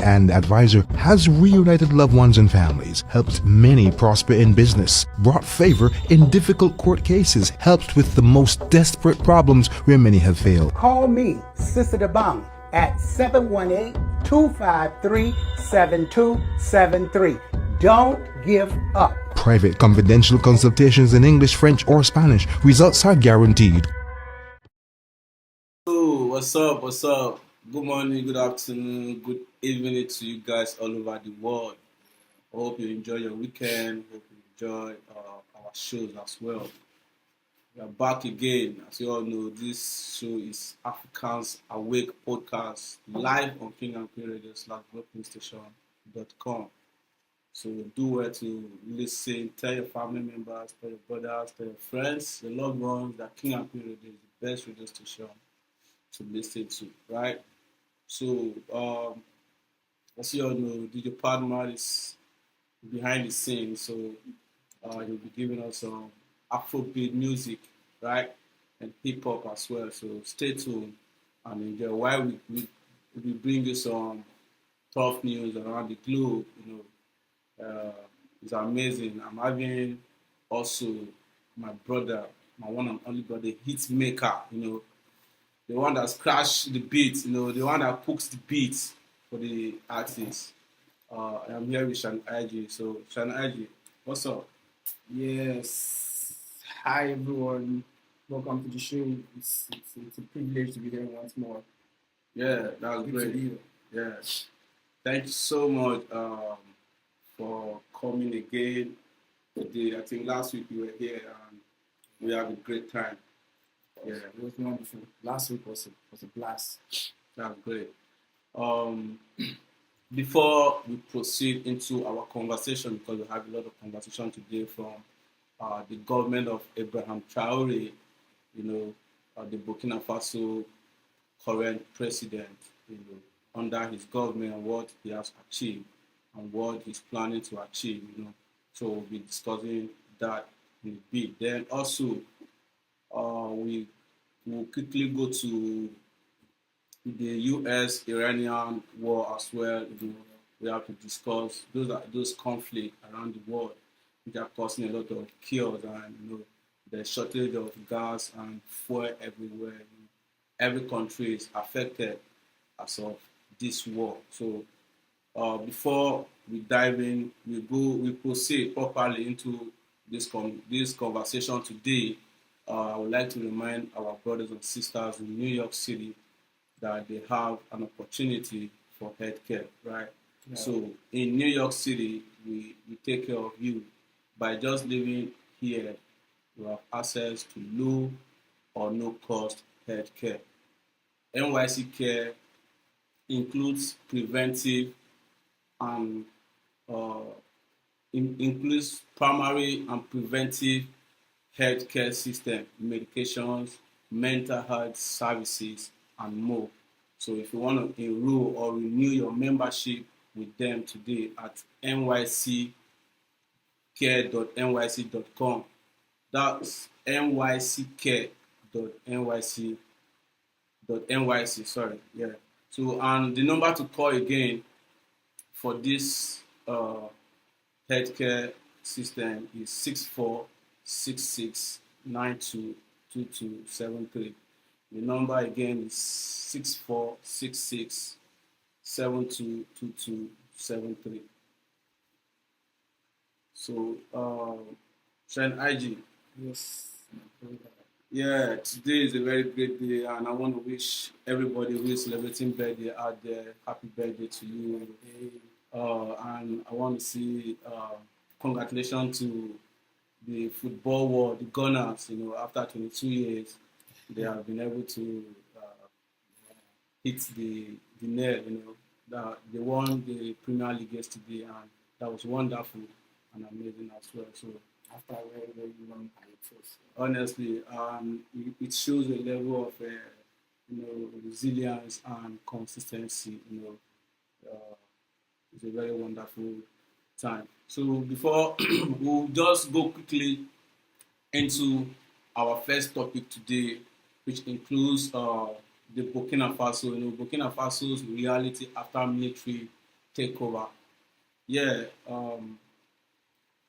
and advisor, has reunited loved ones and families, helped many prosper in business, brought favor in difficult court cases, helped with the most desperate problems where many have failed. Call me, Sister DeBong, at 718-253-7273. Don't give up. Private confidential consultations in English, French, or Spanish. Results are guaranteed. Oh, what's up? What's up? Good morning, good afternoon, good evening to you guys all over the world. I hope you enjoy your weekend. Hope you enjoy our shows as well. We are back again. As you all know, this show is Africans Awake Podcast, live on King and Queen Radio /brokingstation.com. So do well to listen, tell your family members, tell your brothers, tell your friends, your loved ones that King and Queen Radio is the best radio station to listen to, right? So, as you all know, DJ Padman is behind the scenes, so he'll be giving us some Afrobeat music, right, and hip hop as well. So stay tuned and enjoy. While we bring you some tough news around the globe, it's amazing. I'm having also my brother, my one and only brother, Hitmaker, the one that scratched the beat, the one that cooks the beat for the artists. I'm here with Shan IG. So Shan IG, what's up? Yes. Hi everyone. Welcome to the show. It's a privilege to be here once more. Yeah, that was great. Yeah. Thank you so much for coming again today. I think last week you were here and we had a great time. Yeah, it was wonderful. Last week was a blast. That's great. Before we proceed into our conversation, because we have a lot of conversation today from the government of Abraham Traore, the Burkina Faso current president, under his government and what he has achieved and what he's planning to achieve, So we'll be discussing that in a bit. Then also, we will quickly go to the U.S.-Iranian war as well. We have to discuss those conflicts around the world, which are causing a lot of chaos and the shortage of gas and fuel everywhere. Every country is affected as of this war. So before we dive in, we proceed properly into this conversation today. I would like to remind our brothers and sisters in New York City that they have an opportunity for healthcare, right? Yeah. So in New York City, we take care of you. By just living here, you have access to low or no cost healthcare. NYC Care includes preventive and includes primary and preventive healthcare system, medications, mental health services, and more. So if you want to enroll or renew your membership with them today at nyccare.nyc.com. That's nyccare.nyc.nyc. Sorry, yeah. So and the number to call again for this healthcare system is 6466922273. The number again is 6466722273. So, Shan IG. Yes. Yeah, today is a very great day, and I want to wish everybody who is celebrating birthday out there happy birthday to you. And I want to say congratulations to the football world, the Gunners. After 22 years, they have been able to hit the nail. They won the Premier League yesterday, and that was wonderful and amazing as well. So after a very, very long hiatus, honestly, it shows a level of resilience and consistency. It's a very wonderful time. So before we'll just go quickly into our first topic today, which includes the Burkina Faso. Burkina Faso's reality after military take over. Yeah,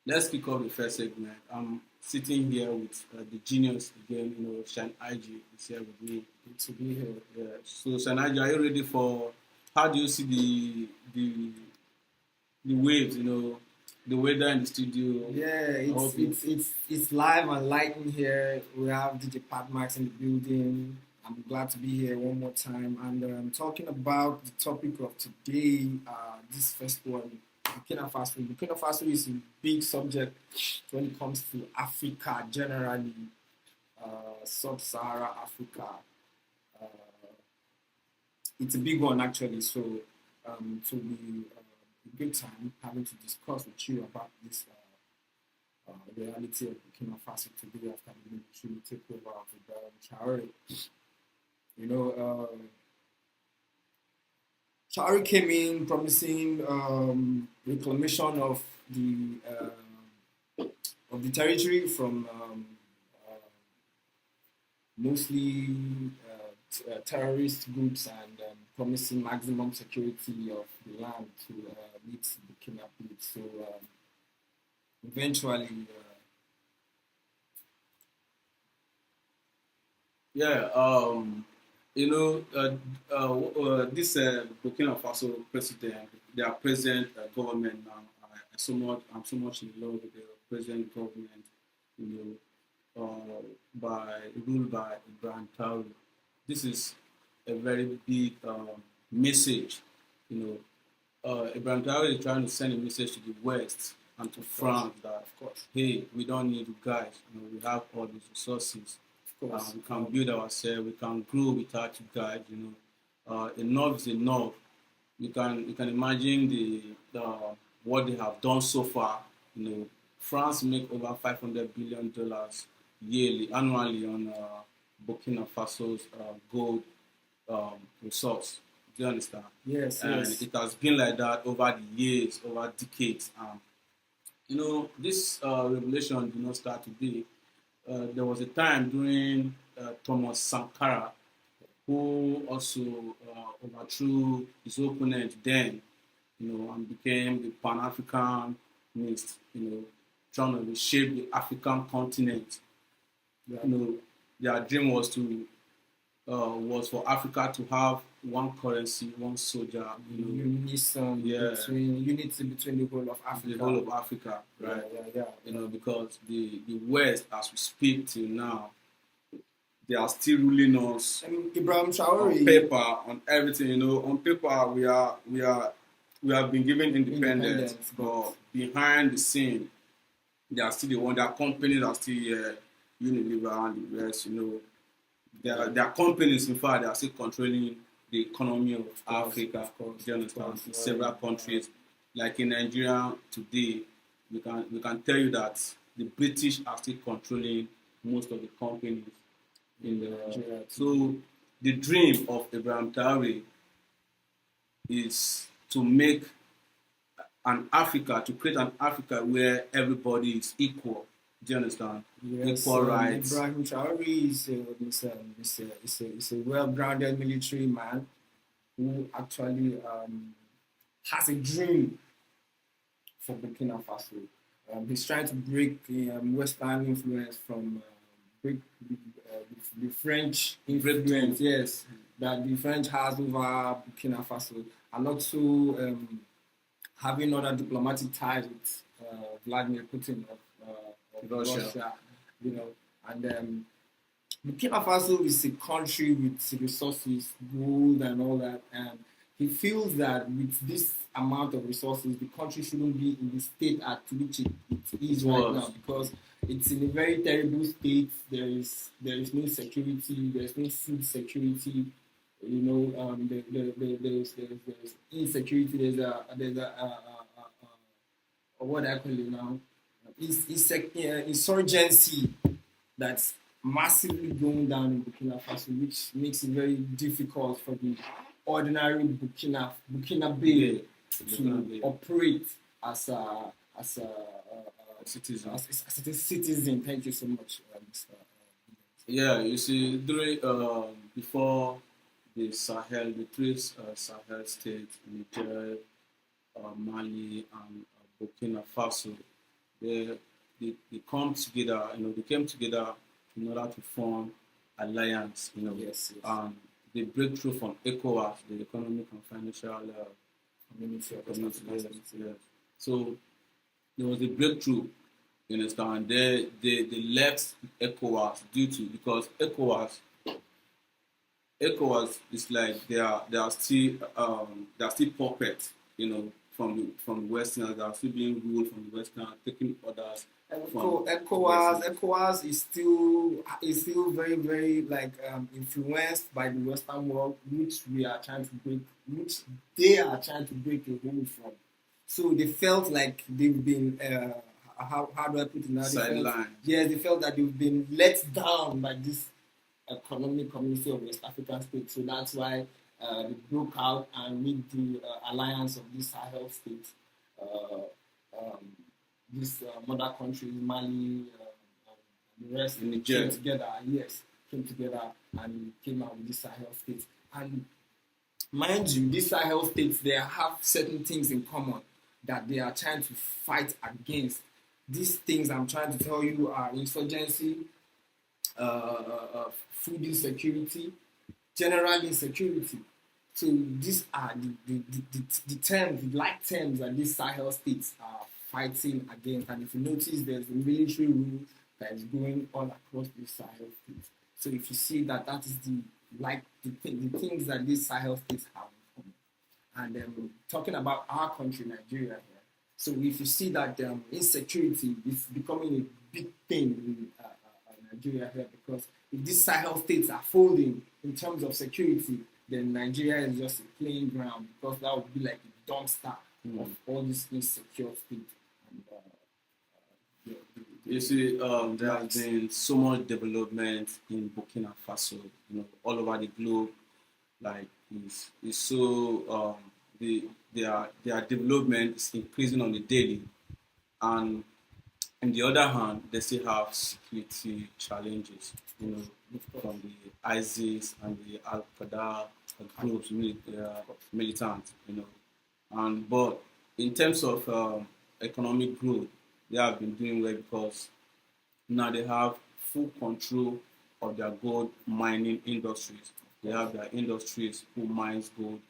let's kick off the first segment. I'm sitting here with the genius again, Shan IG is here with me. Good to be here. Yeah. So Shan IG, are you ready for? How do you see the waves? The weather in the studio. Yeah, it's live and light in here. We have DJ Pat Max in the building. I'm glad to be here one more time. And talking about the topic of today, this first one, Burkina Faso. Burkina Faso is a big subject when it comes to Africa generally, Sub-Sahara Africa. It's a big one actually. So to be a good time having to discuss with you about this reality of Burkina Faso today after the military takeover of Ibrahim Traore. Traore came in promising reclamation of the territory from mostly terrorist groups and promising maximum security of the land to meet Burkina needs. So eventually, this Burkina Faso president, their present government now, I'm so much in love with the present government, ruled by Ibrahim Traore. This is a very big message, Ibrahim Traore is trying to send a message to the West and to France that, of course, hey, we don't need you guys. We have all these resources. We can build ourselves. We can grow without you guys. Enough is enough. You can imagine the what they have done so far. France make over $500 billion annually on Burkina Faso's gold resource. Do you understand? Yes. It has been like that over the years, over decades. This revelation did not start today. There was a time during Thomas Sankara, who also overthrew his opponent then, and became the Pan-Africanist, trying to reshape the African continent. Their dream was for Africa to have one currency, one soldier, unity between the whole of Africa. The whole of Africa, right? Yeah. Because the West, as we speak till now, they are still ruling us. Ibrahim Traore. On paper, on everything, on paper we have been given independence, but behind the scene, they are still the one. Their companies are still Unilever and the rest, Their companies, in fact, they are still controlling the economy of Africa. Of course, do you understand? In several countries, like in Nigeria today, we can tell you that the British are still controlling most of the companies in Nigeria. So the dream of Ibrahim Traore is to make to create an Africa where everybody is equal. Do you understand? Yes, equal rights. Ibrahim Traore is a well-grounded military man who actually has a dream for Burkina Faso. He's trying to break Western influence from break the French influence, yes, that the French has over Burkina Faso, and also having other diplomatic ties with Vladimir Putin of Russia, and Burkina Faso is a country with resources, gold and all that, and he feels that with this amount of resources, the country shouldn't be in the state at which it is right now, because it's in a very terrible state. There is no security. There's no food security. There's insecurity. There's what I call it now, insurgency that's massively going down in Burkina Faso, which makes it very difficult for the ordinary Burkinabe to operate as a citizen. As a citizen. Thank you so much, Mr. Yeah, you see, during before the three Sahel states, Niger, Mali, and Burkina Faso. They, they come together, they came together in order to form alliance, Yes, yes. they break through from ECOWAS, the Economic and Financial Community of West Community. African Yes, States. yes. So there was a breakthrough, you understand? They left ECOWAS because ECOWAS is like they are still puppets, from the Westerners. They are still being ruled from the Westerners, taking orders from Westerners. ECOWAS is still very, very like influenced by the Western world, which we are trying to break, which they are trying to break a hold from. So they felt like they've been how do I put it now? Sidelined. Yes, they felt that they've been let down by this economic community of West African states. So that's why they broke out and made the alliance of these Sahel states. Uh, um, these mother countries, Mali, the rest, Niger. came together. Yes, came together and came out with these Sahel states. And mind you, these Sahel states, they have certain things in common that they are trying to fight against. These things I'm trying to tell you are insurgency, food insecurity, general insecurity. So these are the terms, the like terms that these Sahel states are fighting against. And if you notice, there's a military rule that is going on across these Sahel states. So if you see that, that is the things that these Sahel states have in common. And talking about our country, Nigeria, here. So if you see that insecurity is becoming a big thing in Nigeria here, because if these Sahel states are folding in terms of security, then Nigeria is just a playing ground, because that would be like a dumpster of all these insecure states. And, You see, there has been so much development in Burkina Faso, all over the globe. Like, it's so their development is increasing on the daily, and on the other hand, they still have security challenges, from the ISIS and the Al Qaeda groups, militants, but in terms of economic growth, they have been doing well, because now they have full control of their gold mining industries. They have their industries who mines gold.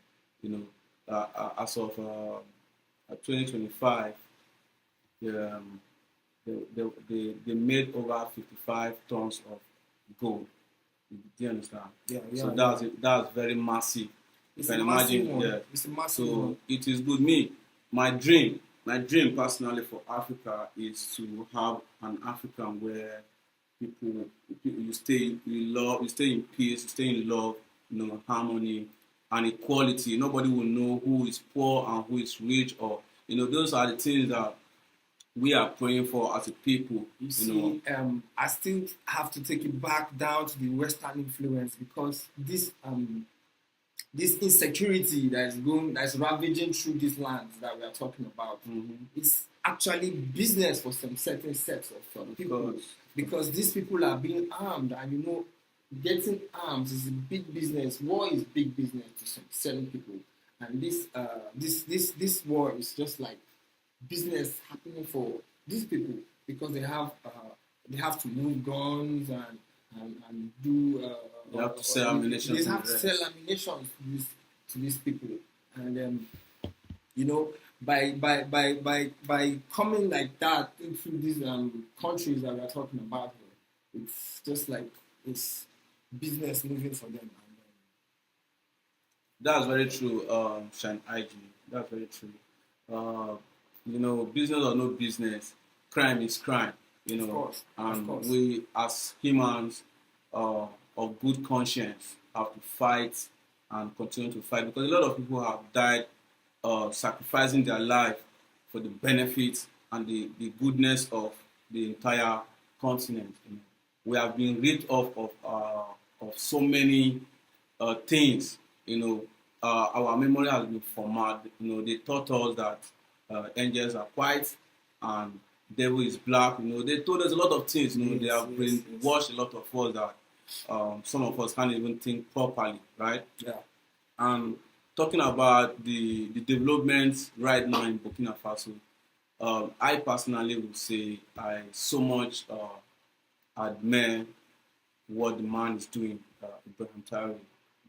As of 2025, they made over 55 tons of gold. Do you understand? Yeah. So that's very massive. It's You can a massive imagine. one. Yeah. It's a massive So one. it is good. My dream personally for Africa is to have an African where people you stay in peace, you stay in love, harmony and equality. Nobody will know who is poor and who is rich, or those are the things that we are praying for as a people. You see, I still have to take it back down to the Western influence, because this insecurity that's ravaging through these lands that we are talking about, it's actually business for some certain sets of people, because these people are being armed, and getting arms is a big business. War is big business to some certain people, and this war is just like business happening for these people, because they have to move guns and do. They have to sell ammunition. They have to sell ammunition to these people, and by coming like that into these countries that we are talking about here, it's just like it's business moving for them. That's very true, Shine IG. That's very true. Business or no business, crime is crime. Of course. We as humans of good conscience have to fight and continue to fight, because a lot of people have died sacrificing their life for the benefit and the goodness of the entire continent. We have been ripped off of so many things. Our memory has been formatted. They taught us that angels are white and devil is black. They told us a lot of things. They have brainwashed a lot of us that some of us can't even think properly, right? Yeah. And talking about the developments right now in Burkina Faso, I personally would say I so much admire what the man is doing, Ibrahim Traore.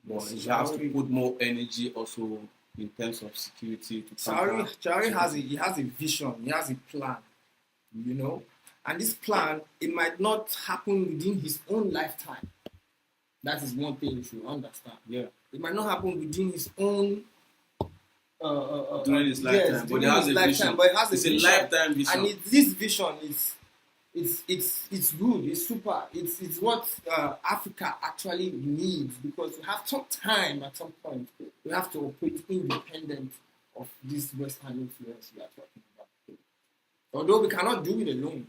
But he has to put more energy also in terms of security to Traore has a vision, he has a plan, you know, and this plan, it might not happen within his own lifetime. That is one thing you should understand. Yeah. It might not happen within his own during his lifetime, but he has a vision. But it has it's a vision. lifetime vision, and this vision is it's good. It's super. It's what Africa actually needs, because we have some time at some point. We have to operate independent of this Western influence we are talking about. Although we cannot do it alone.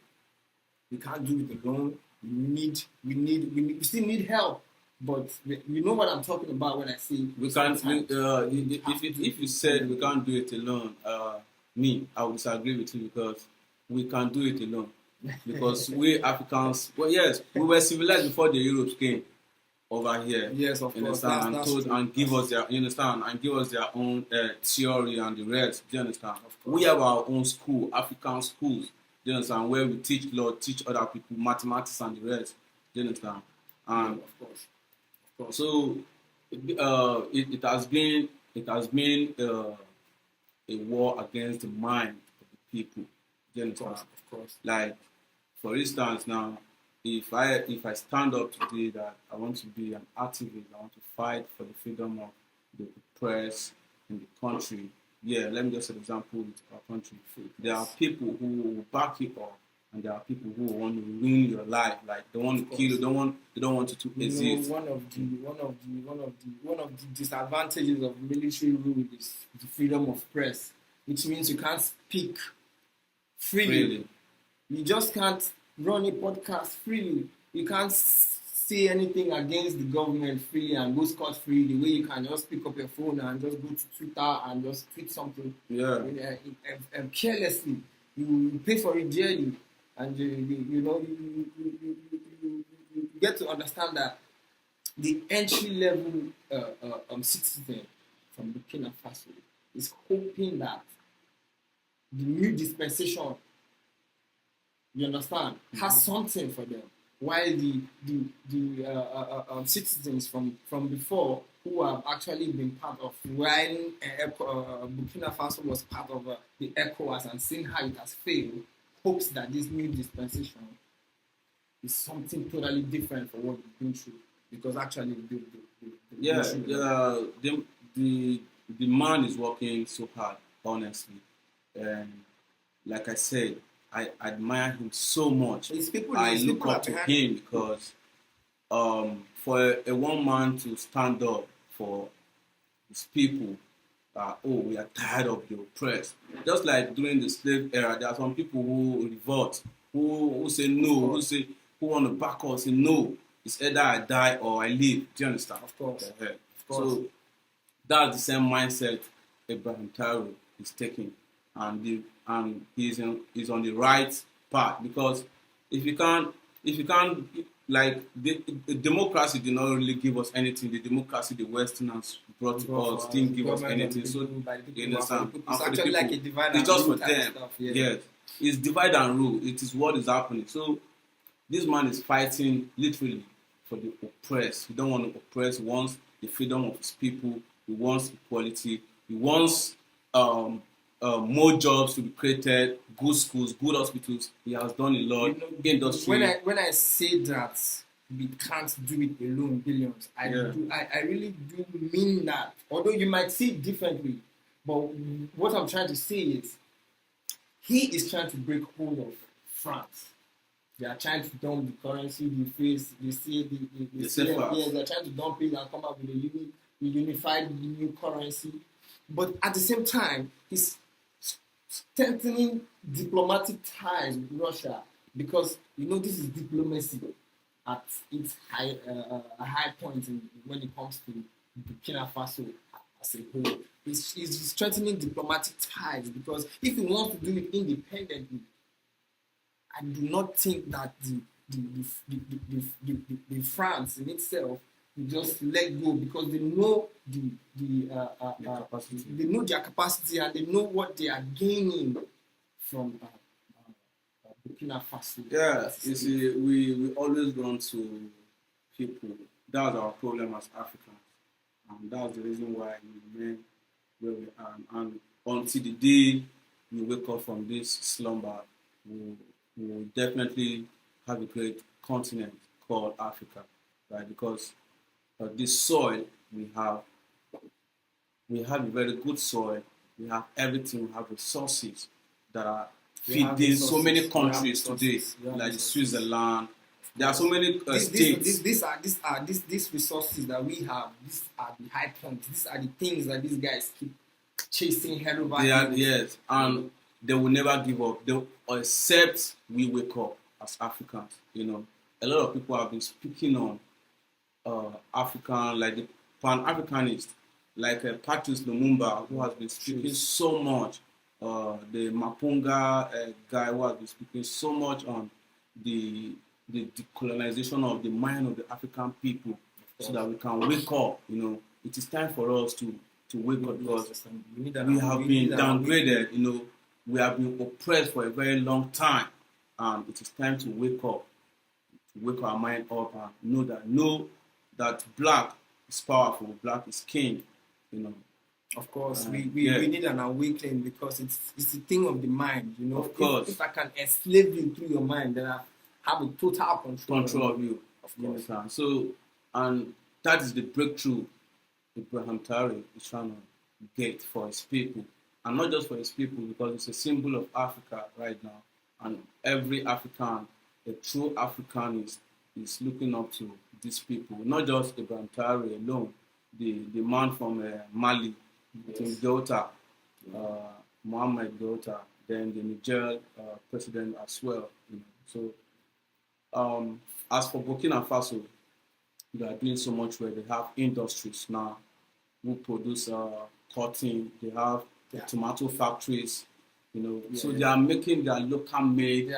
We can't do it alone. We still need help. But you know what I'm talking about when I say we can't. If you said we can't do it alone, I would disagree with you, because we can do it alone. Because we Africans, well, yes, we were civilized before the Europeans came over here. Yes, of course. And give us their, you understand, and give us their own theory and the rest. Do you understand? We have our own school, African schools. Do you understand? Where we teach law, teach other people mathematics and the rest. Do you understand? And of course. So it has been a war against the mind of the people. Do you understand? Of course. Like, for instance, now, if I stand up today that I want to be an activist, I want to fight for the freedom of the press in the country. Yeah, let me just say an example with our country. There are people who will back you up, and there are people who want to ruin your life. Like, they want to kill you. They don't want you to exist. One of the disadvantages of military rule is the freedom of press, which means you can't speak freely. You just can't run a podcast freely. You can't say anything against the government freely and go scot-free, the way you can just pick up your phone and just go to Twitter and just tweet something. Yeah. Carelessly. You pay for it dearly. And you get to understand that the entry-level citizen from Burkina Faso is hoping that the new dispensation, you understand, has something for them, while the citizens from before, who have actually been part of while Burkina Faso was part of the ECOWAS and seeing how it has failed, hopes that this new dispensation is something totally different from what we've been through, because actually the man is working so hard, honestly, and like I said, I admire him so much. I look up to him because for a one man to stand up for his people, we are tired of the oppressed. Just like during the slave era, there are some people who revolt, who say no, who want to back us, say no, it's either I die or I live. Do you understand? Of course. So that's the same mindset Ibrahim Traore is taking, and he's on the right path, because if you can't, like, the democracy did not really give us anything. The democracy the Westerners brought to us didn't give us anything. So you understand? It's actually like a divide and it's just rule for them. Stuff, Yes, it's divide and rule. It is what is happening. So this man is fighting literally for the oppressed. He don't want to oppress. He wants the freedom of his people. He wants equality. He wants more jobs to be created, good schools, good hospitals. He has done a lot. Industry. When I say that we can't do it alone, billions, I really do mean that. Although you might see it differently, but what I'm trying to say is, he is trying to break hold of France. They are trying to dump the currency, they're trying to dump it and come up with a unified new currency. But at the same time, he's strengthening diplomatic ties with Russia, because this is diplomacy at its high point when it comes to Burkina Faso as a whole. He's strengthening diplomatic ties, because if he wants to do it independently, I do not think that the France in itself to just let go because they know capacity. they know their capacity and they know what they are gaining from Burkina Faso. Yeah, you see, we always run to people. That's our problem as Africans. And that's the reason why we remain where we are. And until the day we wake up from this slumber, we will definitely have a great continent called Africa, right? Because this soil we have a very good soil. We have everything. We have resources that are feeding so many countries today, like Switzerland. There are so many states. These resources that we have. These are the high points. These are the things that these guys keep chasing head over heels. Yes, and they will never give up. Except we wake up as Africans. You know, a lot of people have been speaking on African, like the Pan-Africanist, like Patrice Lumumba, who has been speaking so much. The Mapunga guy who has been speaking so much on the decolonization of the mind of the African people, so that we can wake up. You know, it is time for us to wake up because we have been downgraded. You know, we have been oppressed for a very long time, and it is time to wake up, to wake our mind up and know that black is powerful, black is king. You know. Of course, we need an awakening because it's the thing of the mind, you know. Of course. If I can enslave you through your mind, then I have a total control of you. Of course. Yes, so, and that is the breakthrough Ibrahim Traore is trying to get for his people. And not just for his people, because it's a symbol of Africa right now. And every African, a true African is looking up to these people. Not just Ibrahim Traore alone, the man from Mali, Delta, Mohamed Delta, then the Niger president as well. You know. So, as for Burkina Faso, they are doing so much where they have industries now who produce cotton. They have tomato factories. You know, so they are making their local made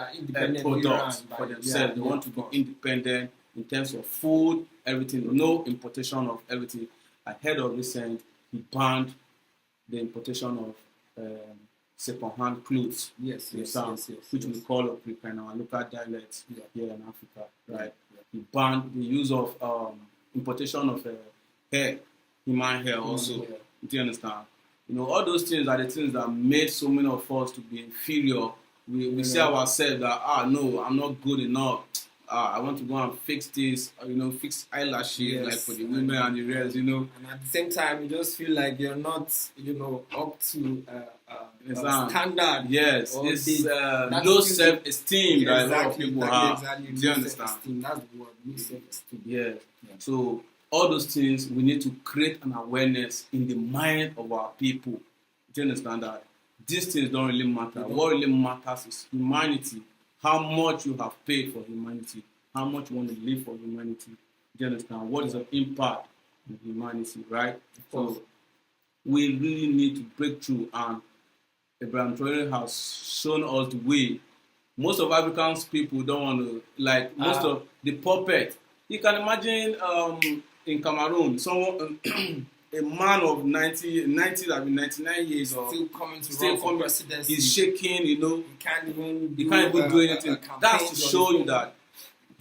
products for themselves. They want to be independent in terms of food, everything. No importation of everything. Ahead of recent, he banned the importation of second-hand clothes, which we call Africa in our local dialects here in Africa, right? He banned the use of importation of hair, human hair also. Do you understand? You know, all those things are the things that made so many of us to be inferior. We say ourselves that, no, I'm not good enough. I want to go and fix this, fix eyelashes, like for the women and the rest, you know. And at the same time, you just feel like you're not, up to standard. Yes, it's low self-esteem that a lot of people have. Exactly. Do you understand? That's the word, low self-esteem. Yeah. So all those things, we need to create an awareness in the mind of our people. Do you understand that? These things don't really matter. What really matters is humanity. How much you have paid for humanity, how much you want to live for humanity. Do you understand? What is the impact on humanity, right? So we really need to break through, and Ibrahim Traore has shown us the way. Most of African people don't want to, like most of the puppet. You can imagine in Cameroon, someone a man of 90, that 99 years old, still coming to run for presidency. He's shaking, you know. He can't even do anything. That's to show you that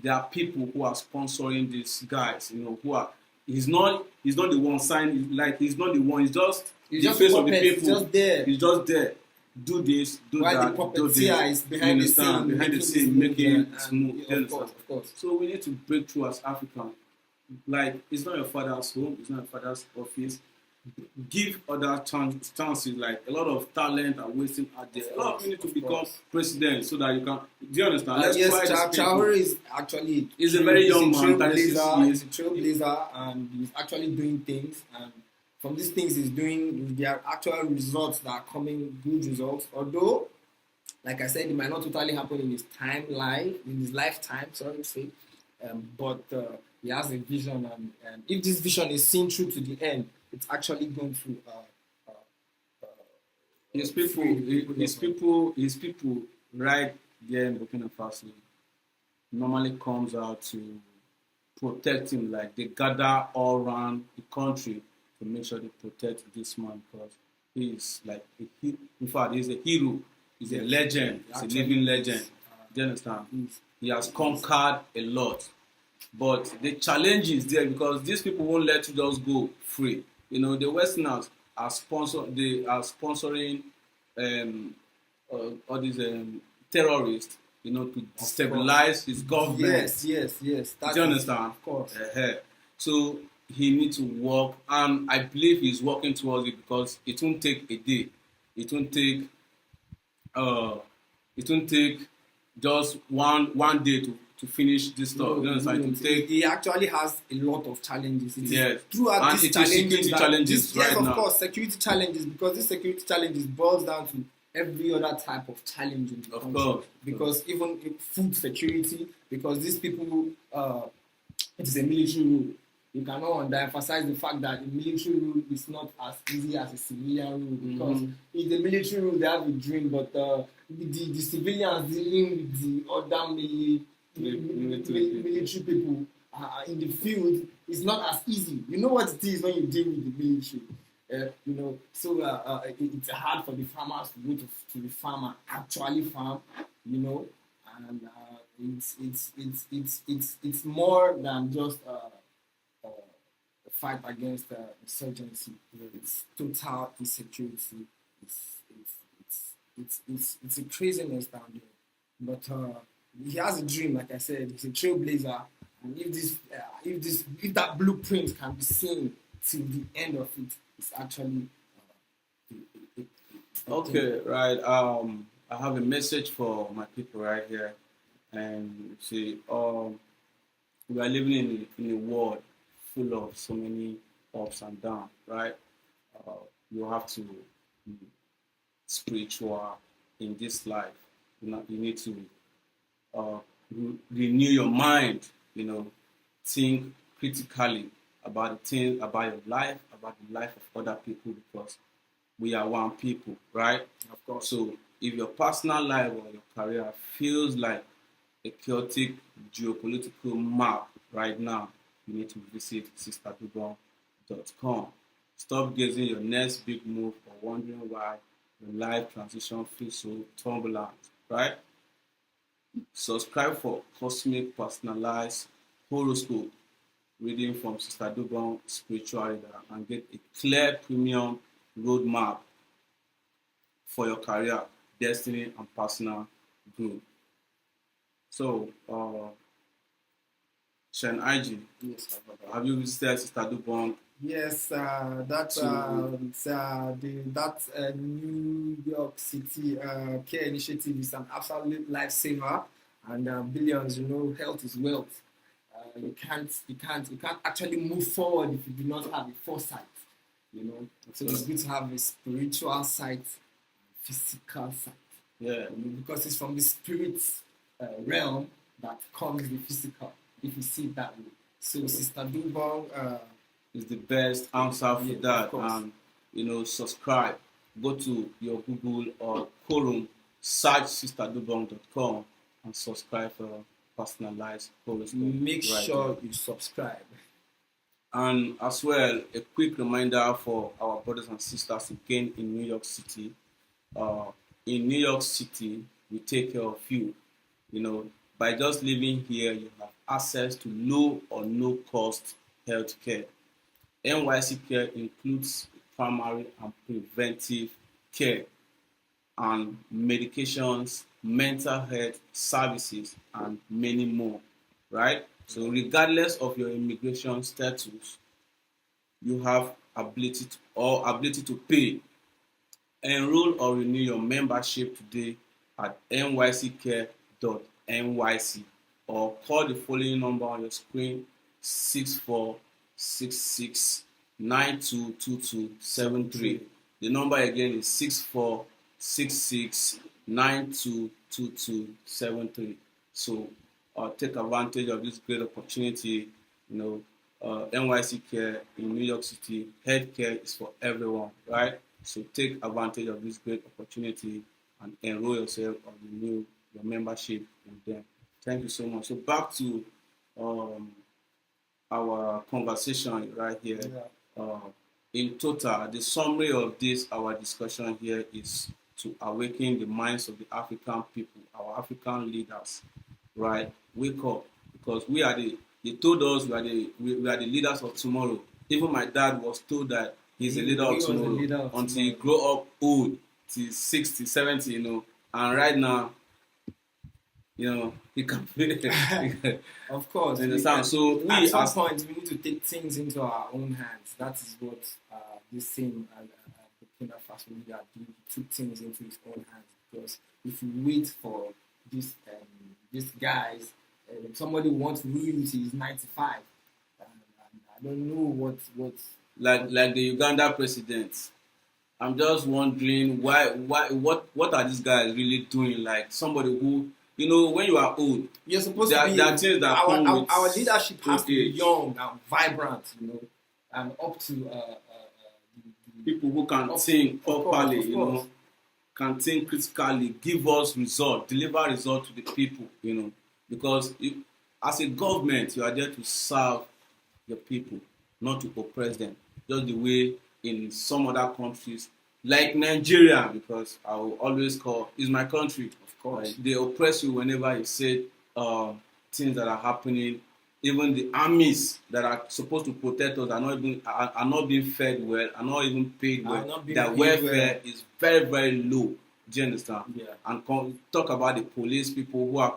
there are people who are sponsoring these guys, you know, who are. He's not the one signing. Like he's not the one. He's just the face of the people. He's just there. Do this, do while that. The puppeteer is behind the scene, making it smooth. Of course. So we need to break through as Africans. Like, it's not your father's home, it's not your father's office. Give other chances. Like, a lot of talent are wasting out there. A lot of people need to become president so that you can. Do you understand? Traore is actually. He's a very young man. He's a trailblazer, and he's actually doing things. And from these things he's doing, there are actual results that are coming, good results. Although, like I said, it might not totally happen in his lifetime. Sorry to say, but. He has a vision, and if this vision is seen through to the end, it's actually going to his people right there in Burkina Faso normally comes out to protect him. Like they gather all around the country to make sure they protect this man because he is like in fact he's a hero. He's a legend. He's a living legend. Do you understand? He has conquered a lot. But the challenge is there because these people won't let you just go free. You know, the Westerners they are sponsoring all these terrorists, you know, to destabilize his government. Yes. Do you understand? Of course. So he needs to work, and I believe he's working towards it because it won't take a day. It won't take uh, it won't take just one day to finish this stuff. You understand? To take He actually has a lot of challenges. yes, Throughout and these it is security challenges right yes, of now. course, security challenges, because these security challenges boils down to every other type of challenge in the Of country. course. Because even food security, because these people, it is a military rule. You cannot underemphasize the fact that the military rule is not as easy as a civilian rule. Because in the military rule, they have a dream, but the civilians dealing with the other military people in the field is not as easy. You know what it is when you deal with the military. You know, so it's hard for the farmers to go to the farm and actually farm. You know, and it's more than just a fight against insurgency. It's total insecurity. It's a craziness down there. But he has a dream, like I said. He's a trailblazer, and if that blueprint can be seen till the end of it, it's actually Okay, right. I have a message for my people right here, and see, we are living in a world full of so many ups and downs, right? You have to be spiritual in this life. You need to uh, renew your mind. You know, think critically about the things about your life, about the life of other people, because we are one people, right? of course. So if your personal life or your career feels like a chaotic geopolitical map right now, you need to visit sisterdubon.com. Stop gazing your next big move or wondering why your life transition feels so turbulent, right? Subscribe for cosmic personalized horoscope reading from Sister Dubon Spiritual Reader and get a clear premium roadmap for your career, destiny, and personal growth. So, Shen IG, Yes, have you visited Sister Dubon? yes, that New York City care initiative is an absolute lifesaver, and billions. You know, health is wealth. You can't actually move forward if you do not have a foresight. You know, so it's good to have a spiritual sight, physical sight. Yeah. Because it's from the spirit realm that comes the physical, if you see it that way. So Sister Dubon Is the best answer for Yeah, of that. course. And subscribe. Go to your Google or Chrome, search sisterdubon.com and subscribe for personalized horoscope. make right sure there. you subscribe. And as well, a quick reminder for our brothers and sisters again in New York City. In New York City, we take care of you. You know, by just living here, you have access to low or no cost health care. NYC care includes primary and preventive care and medications, mental health services, and many more, right? So regardless of your immigration status, you have ability to pay. Enroll or renew your membership today at nyccare.nyc or call the following number on your screen: 6466922273. The number again is 6466922273. So take advantage of this great opportunity. NYC Care in New York City, healthcare is for everyone, right? So take advantage of this great opportunity and enroll yourself or renew your membership with them. Thank you so much. So back to our conversation right here. Yeah. In total, the summary of this our discussion here is to awaken the minds of the African people, our African leaders, right? Wake up, because we are the. They told us we are the leaders of tomorrow. Even my dad was told that he's a leader He of was a tomorrow leader of until he tomorrow. grow up old, till 60, 70, And right now, he can play. Of course, You understand? So at we some as point we need to take things into our own hands. That is what this same Burkina Faso leader did. He took things into his own hands, because if you wait for these guys, somebody wants royalty is 95. I don't know what. like the Uganda president. I'm just wondering what are these guys really doing? Like somebody who, when you are old, You're supposed there, to be. there are things that our, come our, with our leadership has old to be age. young and vibrant, and up to People who can Of- think of course, properly, of course. can think critically, give us result, deliver result to the people, because as a government, you are there to serve your people, not to oppress them. Just the way in some other countries, like Nigeria, because I will always call is my country. Of course. Right? They oppress you whenever you say things that are happening. Even the armies that are supposed to protect us are not being fed well, are not even paid Are well. not being Their paid welfare well. is very, very low. Do you understand? Yeah. And talk about the police people who are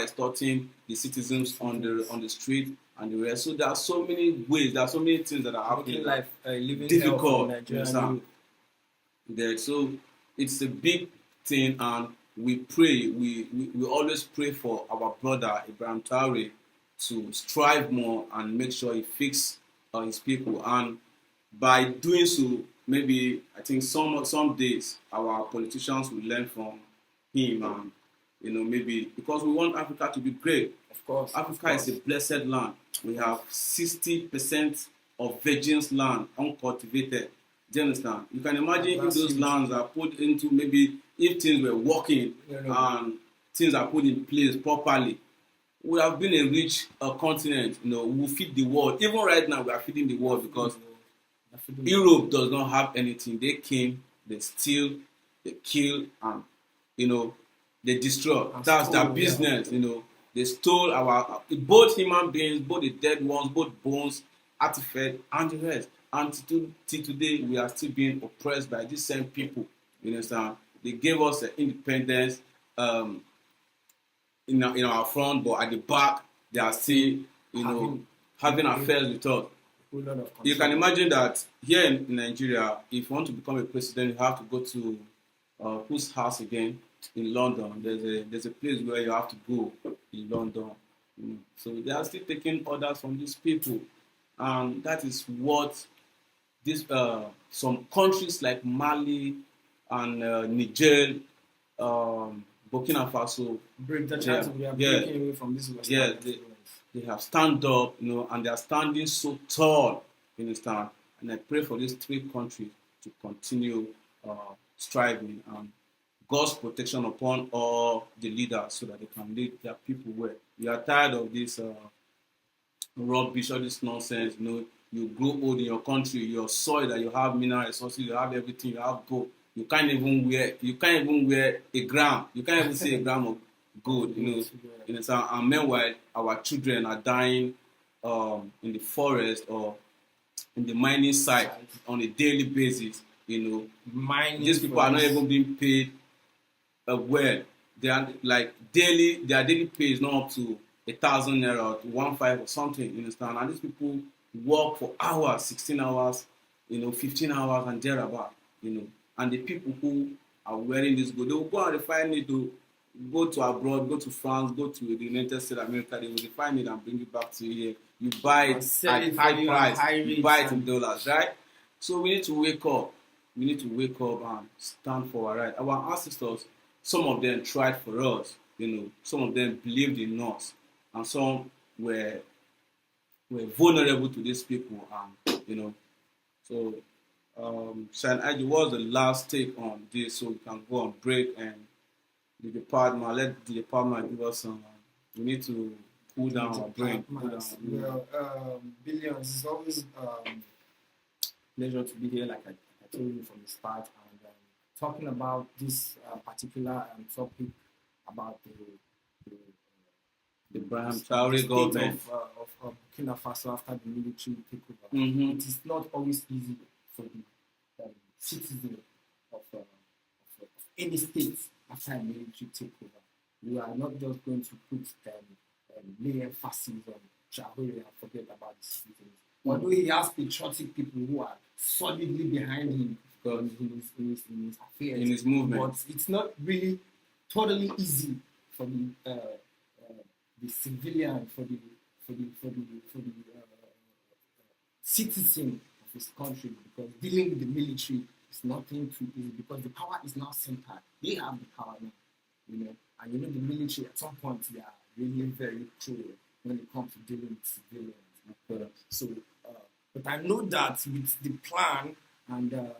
extorting the citizens on the street and the rest. So there are so many ways, there are so many things that are happening. Making life living difficult. hell for You Nigerian understand? youth. There. So it's a big thing, and we pray. We always pray for our brother Ibrahim Traore to strive more and make sure he fix his people. And by doing so, maybe I think some days our politicians will learn from him, and maybe because we want Africa to be great. Of course. Africa is a blessed land. We have 60% of virgin land uncultivated. Do you understand? You can imagine if those lands are put into, maybe if things were working and things are put in place properly, we have been a rich continent. We will feed the world. Even right now, we are feeding the world, because Europe does not have anything. They came, they steal, they kill, and they destroy. That's their business. They stole our both human beings, both the dead ones, both bones, artifacts, and the rest. And till today, we are still being oppressed by these same people. You understand? They gave us independence in our front, but at the back, they are still, having affairs with us. You can imagine that here in Nigeria, if you want to become a president, you have to go to whose house again? In London. There's a place where you have to go in London. So they are still taking orders from these people, and that is what some countries like Mali and Niger, Burkina Faso, Break the chance we are breaking away from this Western influence. They have stand up, and they are standing so tall, you understand. And I pray for these three countries to continue striving, and God's protection upon all the leaders, so that they can lead their people well. We are tired of this rubbish, all this nonsense. You grow old in your country, your soil that you have mineral resources, you have everything, you have gold. You can't even wear a gram. You can't even see a gram of gold. And meanwhile, our children are dying in the forest or in the mining site on a daily basis. These people are not even being paid well. They are like daily. Their daily pay is not up to 1,000 naira or to 1,500 or something. You understand? And these people work for hours, 16 hours, 15 hours and thereabout. And the people who are wearing this gold, they will go and refine it to go to abroad, go to France, go to the United States of America. They will refine it and bring it back to you here. You buy it at high price. You buy it in dollars, right? So we need to wake up. We need to wake up and stand for our right. Our ancestors, some of them tried for us. Some of them believed in us, and some were vulnerable to these people. And so Shine Ivy was the last take on this, so we can go on break, and the department give us some. We need to cool down our brain. Cool down. Well, Billions, it's always pleasure to be here, like I told you from the start, and talking about this particular topic about The Abraham Traore government of Burkina Faso after the military takeover. Mm-hmm. It is not always easy for the citizen of any state after a military takeover. We are not just going to put lay emphasis on Traore and forget about the citizens. Although he has patriotic people who are solidly behind him in his affairs, in his movement, but it's not really totally easy for the civilian, for the citizen of his country, because dealing with the military is nothing too easy, because the power is now centered. They have the power now, and the military at some point they are really very cruel when it comes to dealing with civilians. So, but I know that with the plan and the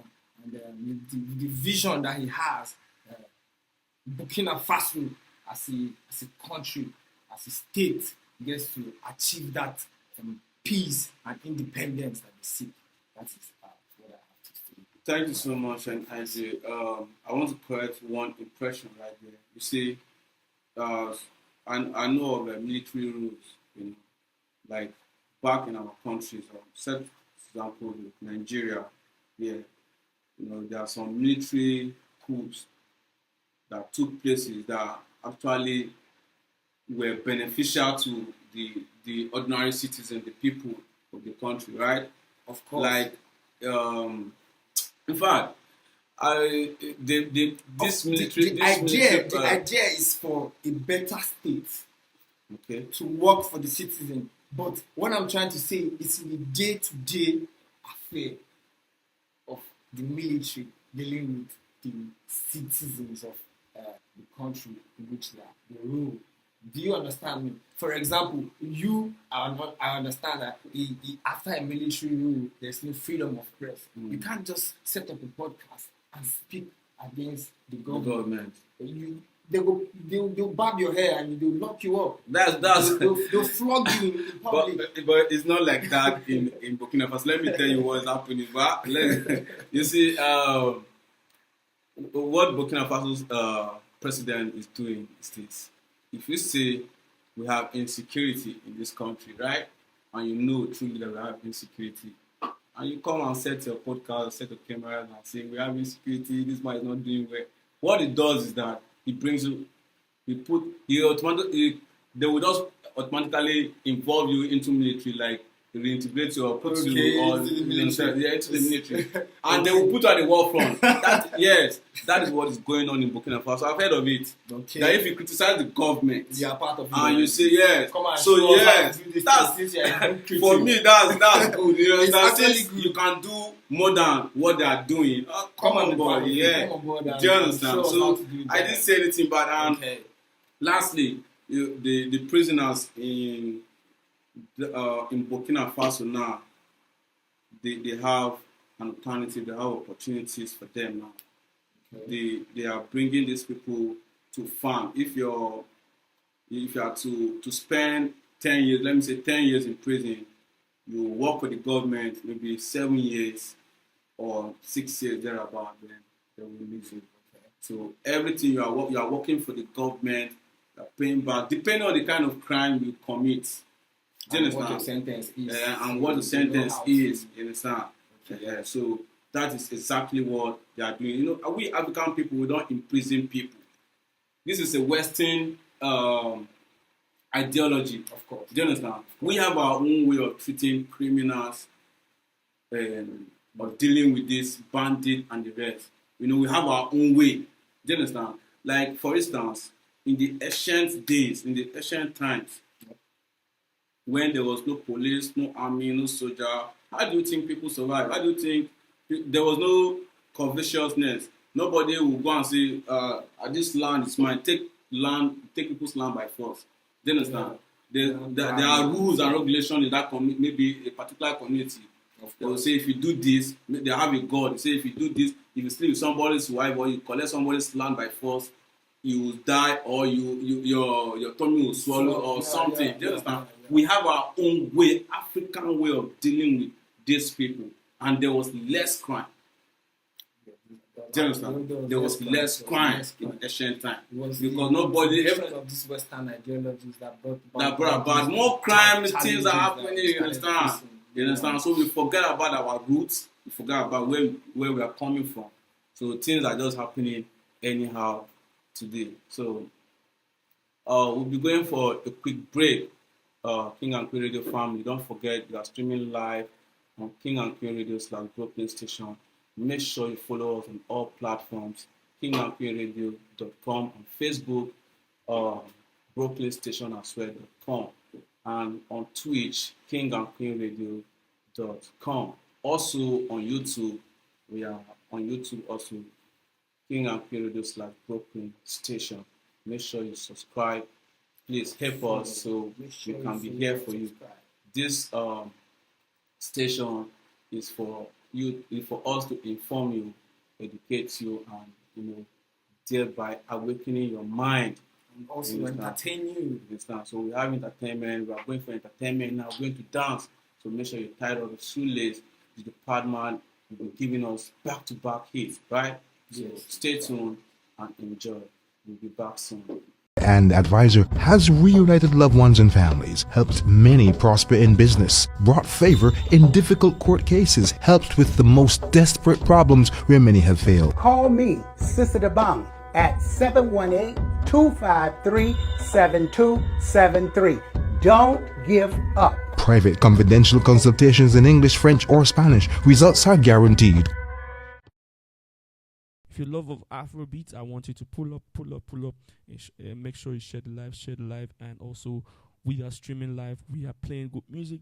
vision that he has, Burkina Faso as a country, as a state, gets to achieve that peace and independence that they seek. That is what I have to say. Thank you so much, and Isaac. I want to correct one impression right there. You see, I know of military rules, like back in our countries, set example Nigeria, there are some military coups that took places that actually were beneficial to the ordinary citizen, the people of the country, right? Of course. Like, in fact, the idea is for a better state, okay, to work for the citizen. But what I'm trying to say is the day-to-day affair of the military dealing with the citizens of the country in which they rule. Do you understand me? For example, I understand that after a military rule, there's no freedom of press. You can't just set up a podcast and speak against the government. They'll barb your hair and they'll lock you up. They'll flog you in public. But it's not like that in Burkina Faso. Let me tell you what's happening. You see, what Burkina Faso's president is doing is this. If you say we have insecurity in this country, right, and you know truly that we have insecurity, and you come and set your podcast, set your camera, and say we have insecurity, this man is not doing well. What it does is that it brings you, they will just automatically involve you into military, like reintegrate you or put you or into the military, and they will put you at the war front. That is what is going on in Burkina Faso. I've heard of it. Okay. That if you criticize the government, you are part of it, and you say yes, come on, so yes, that's for me. That's good. You It's understand? actually Since good. you can do more than what they are doing. Come on board, yeah. Come on board. Do you understand? So I didn't didn't say anything, but okay. lastly, the prisoners in Burkina Faso now, they have an alternative. They have opportunities for them now. Okay. They are bringing these people to farm. If you are to spend 10 years, let me say 10 years in prison, you work for the government maybe 7 years or 6 years thereabout, then they will release you. Okay. So everything you are working for the government, you are paying back, depending on the kind of crime you commit. Do you understand? What your sentence is. And what the sentence is, you understand? Okay. Yeah, so that is exactly what they are doing. We African people, we don't imprison people. This is a Western ideology, of course. Do you understand? We have our own way of treating criminals, of dealing with this bandit and the rest. We have our own way. Do you understand? Like, for instance, in the ancient days, in the ancient times, when there was no police, no army, no soldier, how do you think people survived? How do you think there was no covetousness? Nobody will go and say, this land is mine. Take people's land by force. Do you understand? Yeah. There are rules and regulations in that community, maybe a particular community. They will say, if you do this, they have a god. They say, if you do this, if you sleep with somebody's wife or you collect somebody's land by force, you will die or your tummy will swallow or something. Do you understand? We have our own way, African way of dealing with these people, and there was less crime. Do you understand? There was less crime in ancient time because nobody of these Western ideologies that brought about more crime things are happening. You understand? You understand? So we forget about our roots. We forget about where we are coming from. So things are just happening anyhow today. So we'll be going for a quick break. King and Queen Radio family, don't forget you are streaming live on King and Queen Radio/Brooklyn Station. Make sure you follow us on all platforms, kingandqueenradio.com on Facebook, Brooklyn Station as well.com, and on Twitch, kingandqueenradio.com. Also on YouTube, we are on YouTube also, King and Queen Radio/Brooklyn Station. Make sure you subscribe. Please help us so we can be here for you. This station is for you, for us to inform you, educate you, and thereby awakening your mind. And also entertain you. So we have entertainment. We are going for entertainment now. We're going to dance. So make sure you tie up the shoelace. The Padman will be giving us back-to-back hits, right? So stay tuned and enjoy. We'll be back soon. And advisor has reunited loved ones and families, helped many prosper in business, brought favor in difficult court cases, helped with the most desperate problems where many have failed. Call me, Sister Dabang, at 718-253-7273. Don't give up. Private confidential consultations in English, French, or Spanish. Results are guaranteed. If you love of Afrobeats, I want you to pull up, and make sure you share the live, and also we are streaming live. We are playing good music.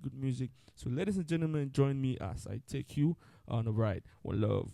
So ladies and gentlemen, join me as I take you on a ride. One love.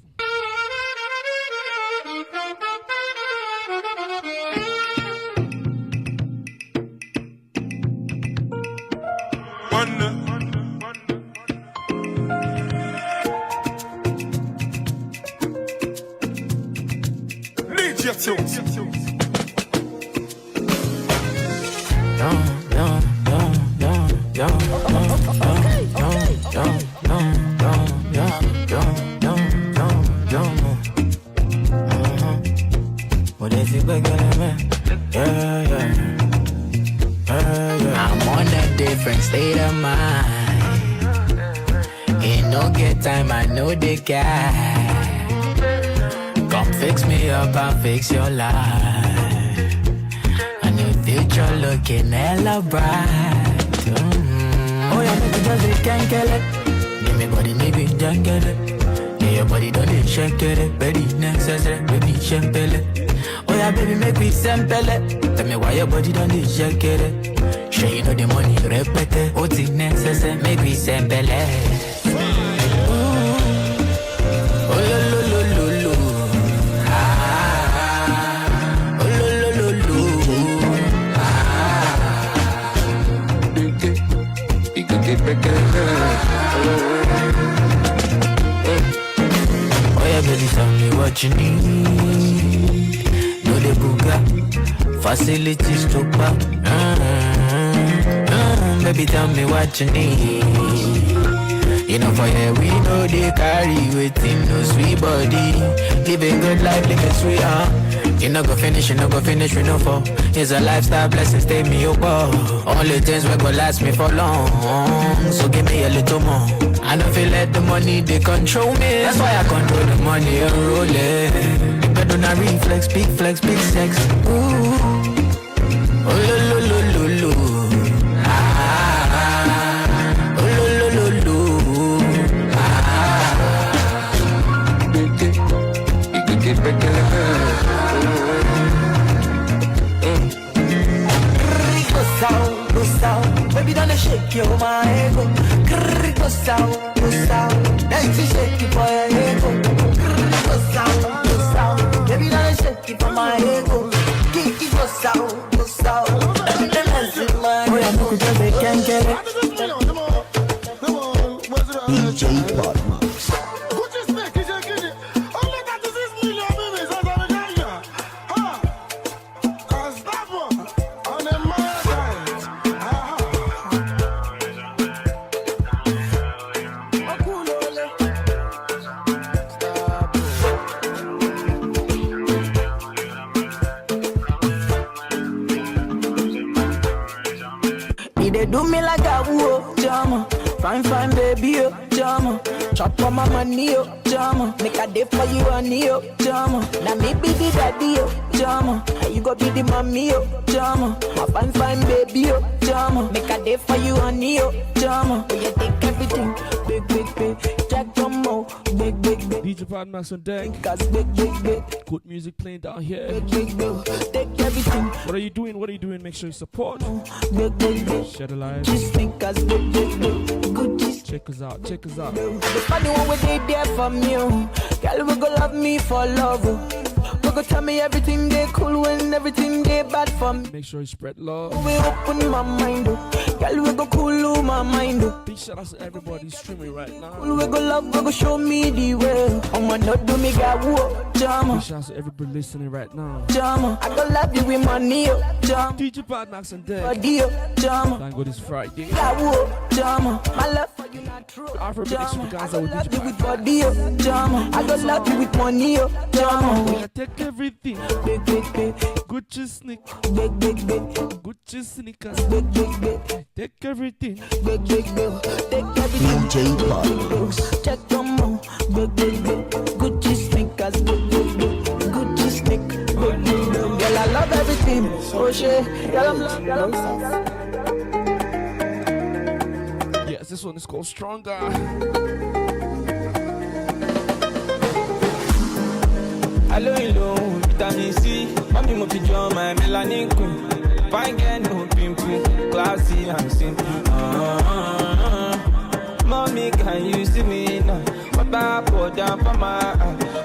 I'm on a different state of mind. Ain't no get time, I know the guy. Come fix me up, I'll fix your life. And the future looking hella bright. Oh yeah, maybe just they can't get it. Give me body, maybe don't get it. Yeah, your body don't they shake it. Baby, necessary, baby, shake it. Oh yeah, baby, make me sample it. Tell me why your body don't they shake it. Sure you know the money, repeat it. What's it necessary, make me sample it. Oh, lo, lo, lo, lo, lo. Oh, lo, lo, lo, lo. Oh yeah, baby, tell me what you need. No the buga, facilities to pack. Baby, tell me what you need. You know for here we know they carry within no sweet body. Living good life, living sweet, You no go finish, we no fall. It's a lifestyle blessing, stay me up. Only things we go last me for long. So give me a little more. I don't feel let the money, they control me. That's why I control the money and roll it. But on a reflex, big sex. Ooh. Oh, lo, lo, lo, lo, lo. Go sound, baby don't shake your my ego. Go sound, let's shake it for your ego. Go sound, baby don't shake it for my ego. Go sound, oh yeah, no good they can't get it. DJ Podman. they do me like a woo, jama. Fine, fine, baby, oh, jama. Chop on my money, oh, jama. Make a day for you, honey, oh, jama. Now me be the daddy, oh, jama. And you go be the mommy, oh, jama. My fine, fine, baby, oh, jama. Make a day for you, honey, oh, jama. Oh, you take everything, big, big, big. Jack Tomo, big, big, big. DJ Padmax on deck. Cause big, big, big. Good music playing down here. Big, big, big. Take everything. What are you doing? What are you doing? Make sure you support. Big, big, big. Share the live. Just think as big, big, big. Good, just check us out. Check us out. the funny one we did there from you. Girl, we go love me for love. We go tell me everything they cool when everything they bad for me. Make sure you spread love. We open my mind. Girl, we go cool my mind. Big shout out to everybody streaming right now. We go love, we go show me the way. I'm gonna not do me got whoop, jama. Big shout out to everybody listening right now. Jama, I go love you with money, jama. DJ Padmax on deck. Body, jama. Thank God it's Friday. Got whoop, jama. My love for you not true, Afro jama. Extravaganza I with go love DJ you with body, jama. I go love you with money, jama. We take everything. Big, big, big. Gucci sneak. Big, big, big. Gucci sneakers. Big, big, big. Take everything. Big, big, big. Take everything. Check your mom. Big, big, big. Gucci sneakers. Big, big, big. Gucci sneak. Big, big, big. Girl, I love everything. Oh shit. Girl, I'm love. Yes, this one is called Stronger. Hello, hello, vitamin C. Mommy, mo fi draw my melanin queen. Fine girl, no pimple, classy and simple. Mommy, can you see me now? What I put down for my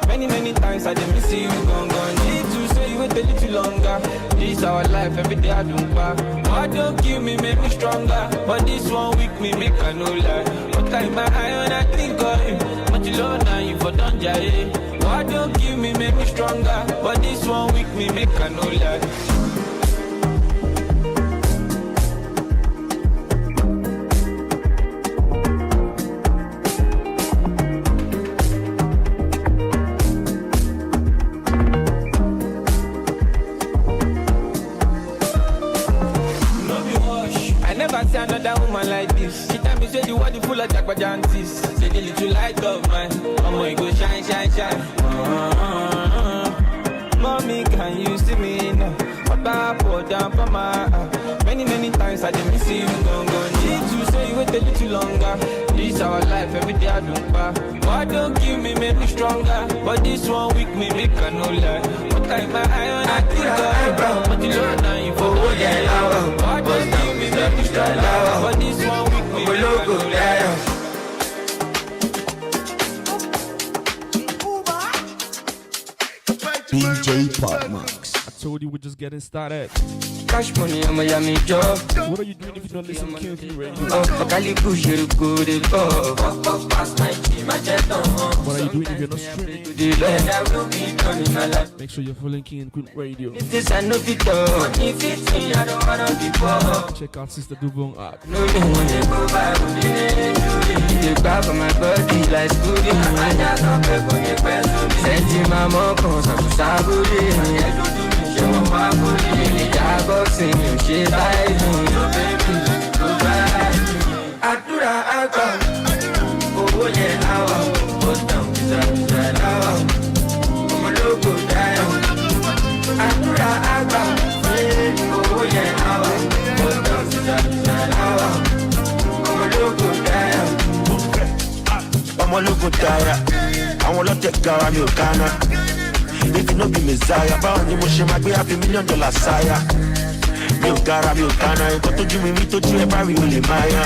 many, many times I didn't miss you, gone. Need to say you wait a little longer. This our life, every day I don't back. Why don't kill me, make me stronger? But this one week me make I no lie. What time my eye when I think of you? Much alone now you for don't jay. Why don't kill me, make me stronger? But this one week me make I no lie. See another woman like this. She tell me say the world is full of jagbajantis. Say the little light of mine, oh my go shine, shine, shine. Mommy, can you see me now? What I put down for my many, many times I didn't miss you, gone. Need to say you wait a little longer. This our life, every day I don't back. Why don't kill me, make me stronger? But this one week me make I no lie. What time my eye when I think of but you know now you for hold that love. Why don't kill me, make me stronger? But this one week me make I no lie. DJ Padmax. I told you we're just getting started. Cash money, I'm a yummy job. What are you doing if you don't listen to KFU Radio? Oh, Kali push you go to What are you doing if you're not streaming? Make sure you're following King and Queen Radio. This I know it all. If it's me, I don't wanna be poor. Check out Sister Dubong app. No, they want to go back with the grab on my body like Scooby. I just don't pay for your person. Send my mom, cause I'm sabuli. Show my body, the boxing, you shit by me. Adura, Agba. Oh, yeah, hour. Put down, that hour. I'm a logo, down. Adura, Agba. Oh, yeah, hour. Put down, that hour. I'm a logo, down. I'm a logo, down. I want to take care of your Ghana. If you no be Messiah, but only mo ṣe máa gbé $500,000 sáyà. Mi ò gara, mi ò kana, nǹkan tójú mi rí tójú ẹ bá rí o lè máa yá.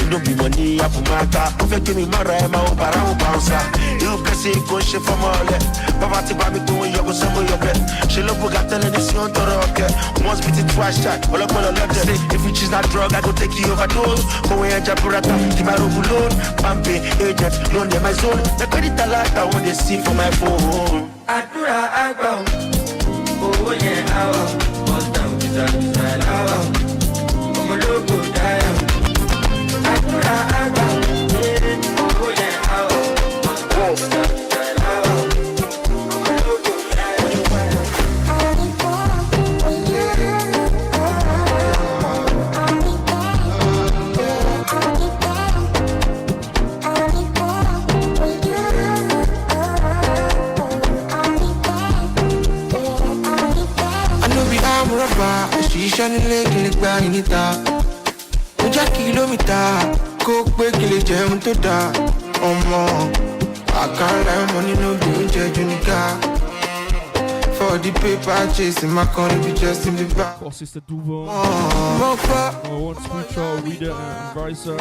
Inú bímọ ní àbùmáta, ó fẹ́ gbé mi mọ́ra ẹ máa ń bára ó bá ń sá. Irú kẹsì kò ṣe fọmọ ọlẹ, bàbá ti bá mi pé wọ́n yọkọ sọ́mọ yọbẹ. Ṣé ló bùgà tẹ́lẹ̀ ní sí ọ̀ntọ́rọ̀ ọ̀kẹ́? Once beat it twice shot, ọlọ́pọ̀lọ́ lọ́dẹ. Say if you choose that drug, I go take you overdose. Kòwé ẹja burata, kì máa rogun loan. Pampe, agent, loan dem my zone. The credit alert, I want to see for my phone. Adura, Agba. Oh, yeah, hour. Bust down, that hour. I'm a logo, down. Adura, Agba. Oh, yeah, hour. Bust down, that hour. I'm a logo, down. rubber, she shining like a granita. Oja kilomita, coke break le jẹun tó da. Ọmọ, I can't lie, money no be oúnjẹ Junica. For the paper chasing my corner, be just in the back. For Sister Duval, one spiritual reader and advisor.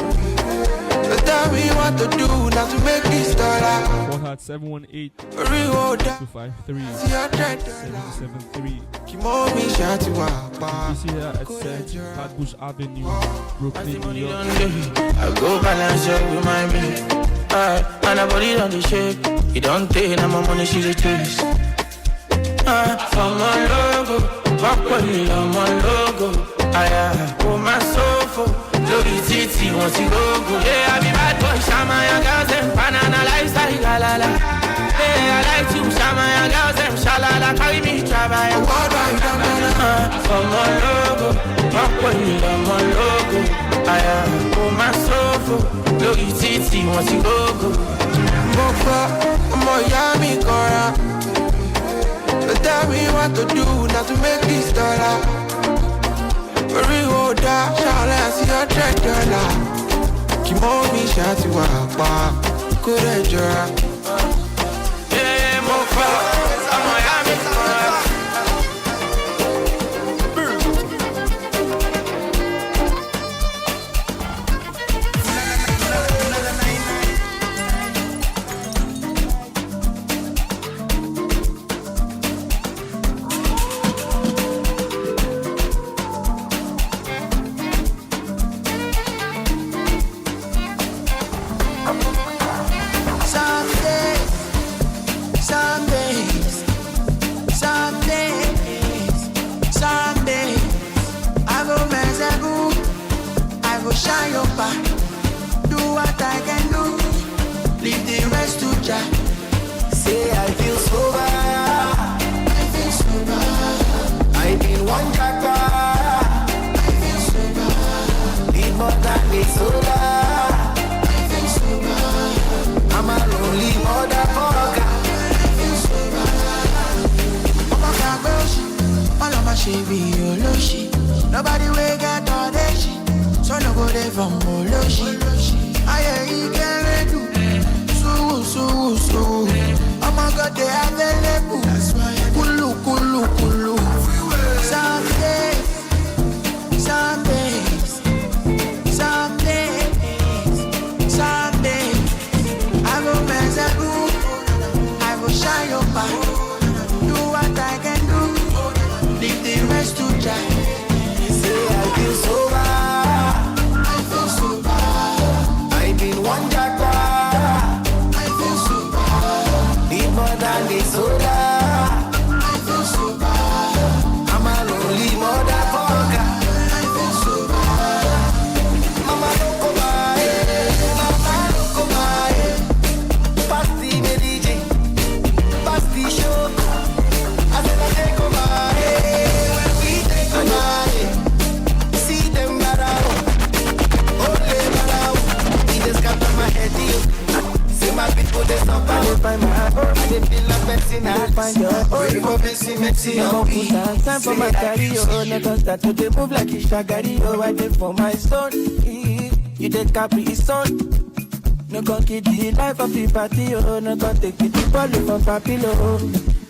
Tell me what to do now to make this dollar. For her 718-253-773. This here at Padbush Avenue, Brooklyn, New York. I go balance up with my man. And her body on the shake. You don't take no more money, she's a choice. I'm a logo, walk with me, I'm a logo. I put my sofa, Louis Titi, wants to go. Yeah, I be bad boy, Shama, your girls, and banana lifestyle, la la la. Yeah, I like to Shama, your girls, and shalala, carry me, travel. I'm a logo, walk with me, I'm a logo. I put my sofa, Louis Titi, wants to go. I'm a yummy, Cora. Tell me what to do now to make this dollar. Real that, shall I see your $3? Keep on me, shot you up, good enjoy. Yeah, more fun. I'm Miami. Shine your back, do what I can do, leave the rest to Jah. Say I feel sober, I feel sober. I been one jacka, I feel sober. Need more than the soda, I feel sober. I'm a lonely motherfucker, I feel sober. I'm a cowboy, all of my shit be your shit. Nobody will get all that shit. So no go there from Moloshi. Aye, can't do. So. I'm a god they available. Kulu. Someday. I go mess up. I go shine your back. Do what I can do. Leave the rest to Jah. Say I feel sober. One jacka, I feel super. Need more than the soda, I feel super. I'm a lonely motherfucker, I feel super. Mama don't come by, pass the DJ, pass the show. I said I take over, when we take over, see them around, my head, see my people, they stop and find my heart. They feel like Betsy, I find your own. For Betsy, time for my daddy, oh, not on that, they move like a shagari, oh, I did for my son. You did Capri, his son. No gon' keep the life of the party, oh, no gon' take it to ball from Papilo.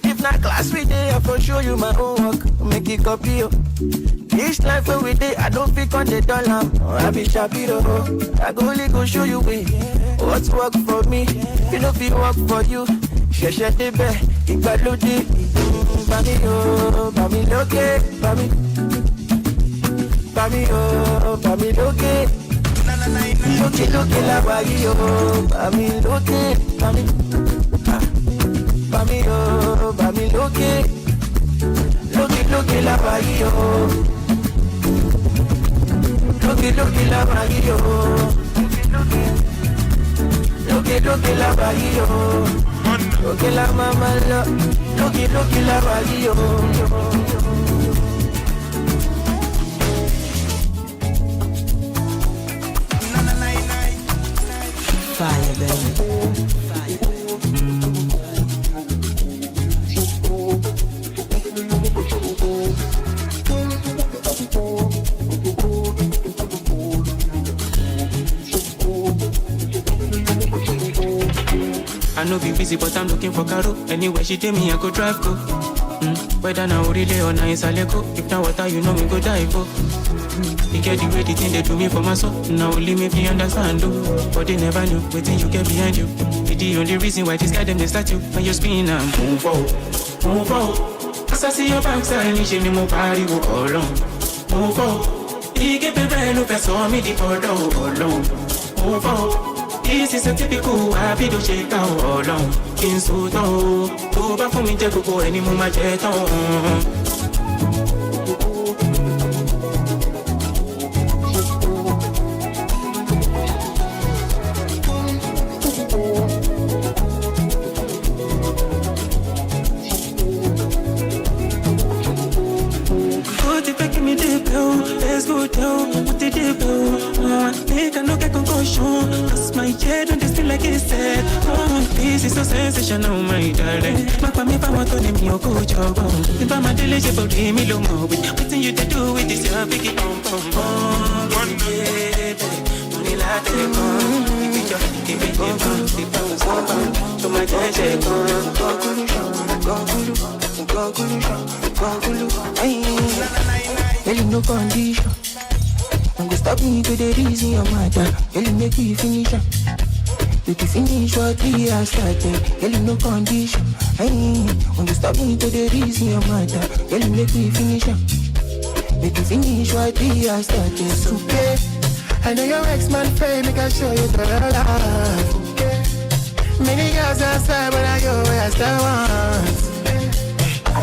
If not class we day, I for show you my own work, make it copy, oh. This life every day, I don't pick on the dollar. I be Shapiro. I go only go show you way. What's work for me? You know if work for you. Sheshe tebe, igbadode. Bami oh, bami loke, bami. Bami oh, bami loke. Loke la bagi oh, bami loke, bami. Bami oh, bami loke. Loke la bagi oh. Look la barrio. Look la barrio. Look la mama look la barrio. Fire baby. I know be busy, but I'm looking for Caro. Anywhere she take me, I go drive go. Whether now relay or now it's a lego. If now water, you know me go dive go. You get the way the thing they do me for my soul. Now only me fi understand though. But they never knew waiting you get behind you. It's the only reason why this guy them they start you. When you spin and move out, move out. As I see your backside, you should move body go all on. Move out. He get the brand new person me the photo all on. Move out. This is a typical happy to shake out all on. In so tall, over for me to go any more jet on. Let's go down, what did you do? Make a no get concussion. Cause my head don't feel like it's said. This is so sensational, my darling. My family, if I want to name you, go job. If I'm a delicious body, me low more with waiting you to do with this, your biggie pom pom pom. One day, money like they come. If it go, so my dad say Girl, you no condition. Don't go stop me to the reason you're mad. Girl, you make me finish. You can finish what we are started. Girl, you no condition. Don't go stop me to the reason you're mad. Girl, you make me finish. You can finish what we are started. So, okay. I know your ex-man fame, make I show you the love. Okay. Many girls outside, but I go where I still want.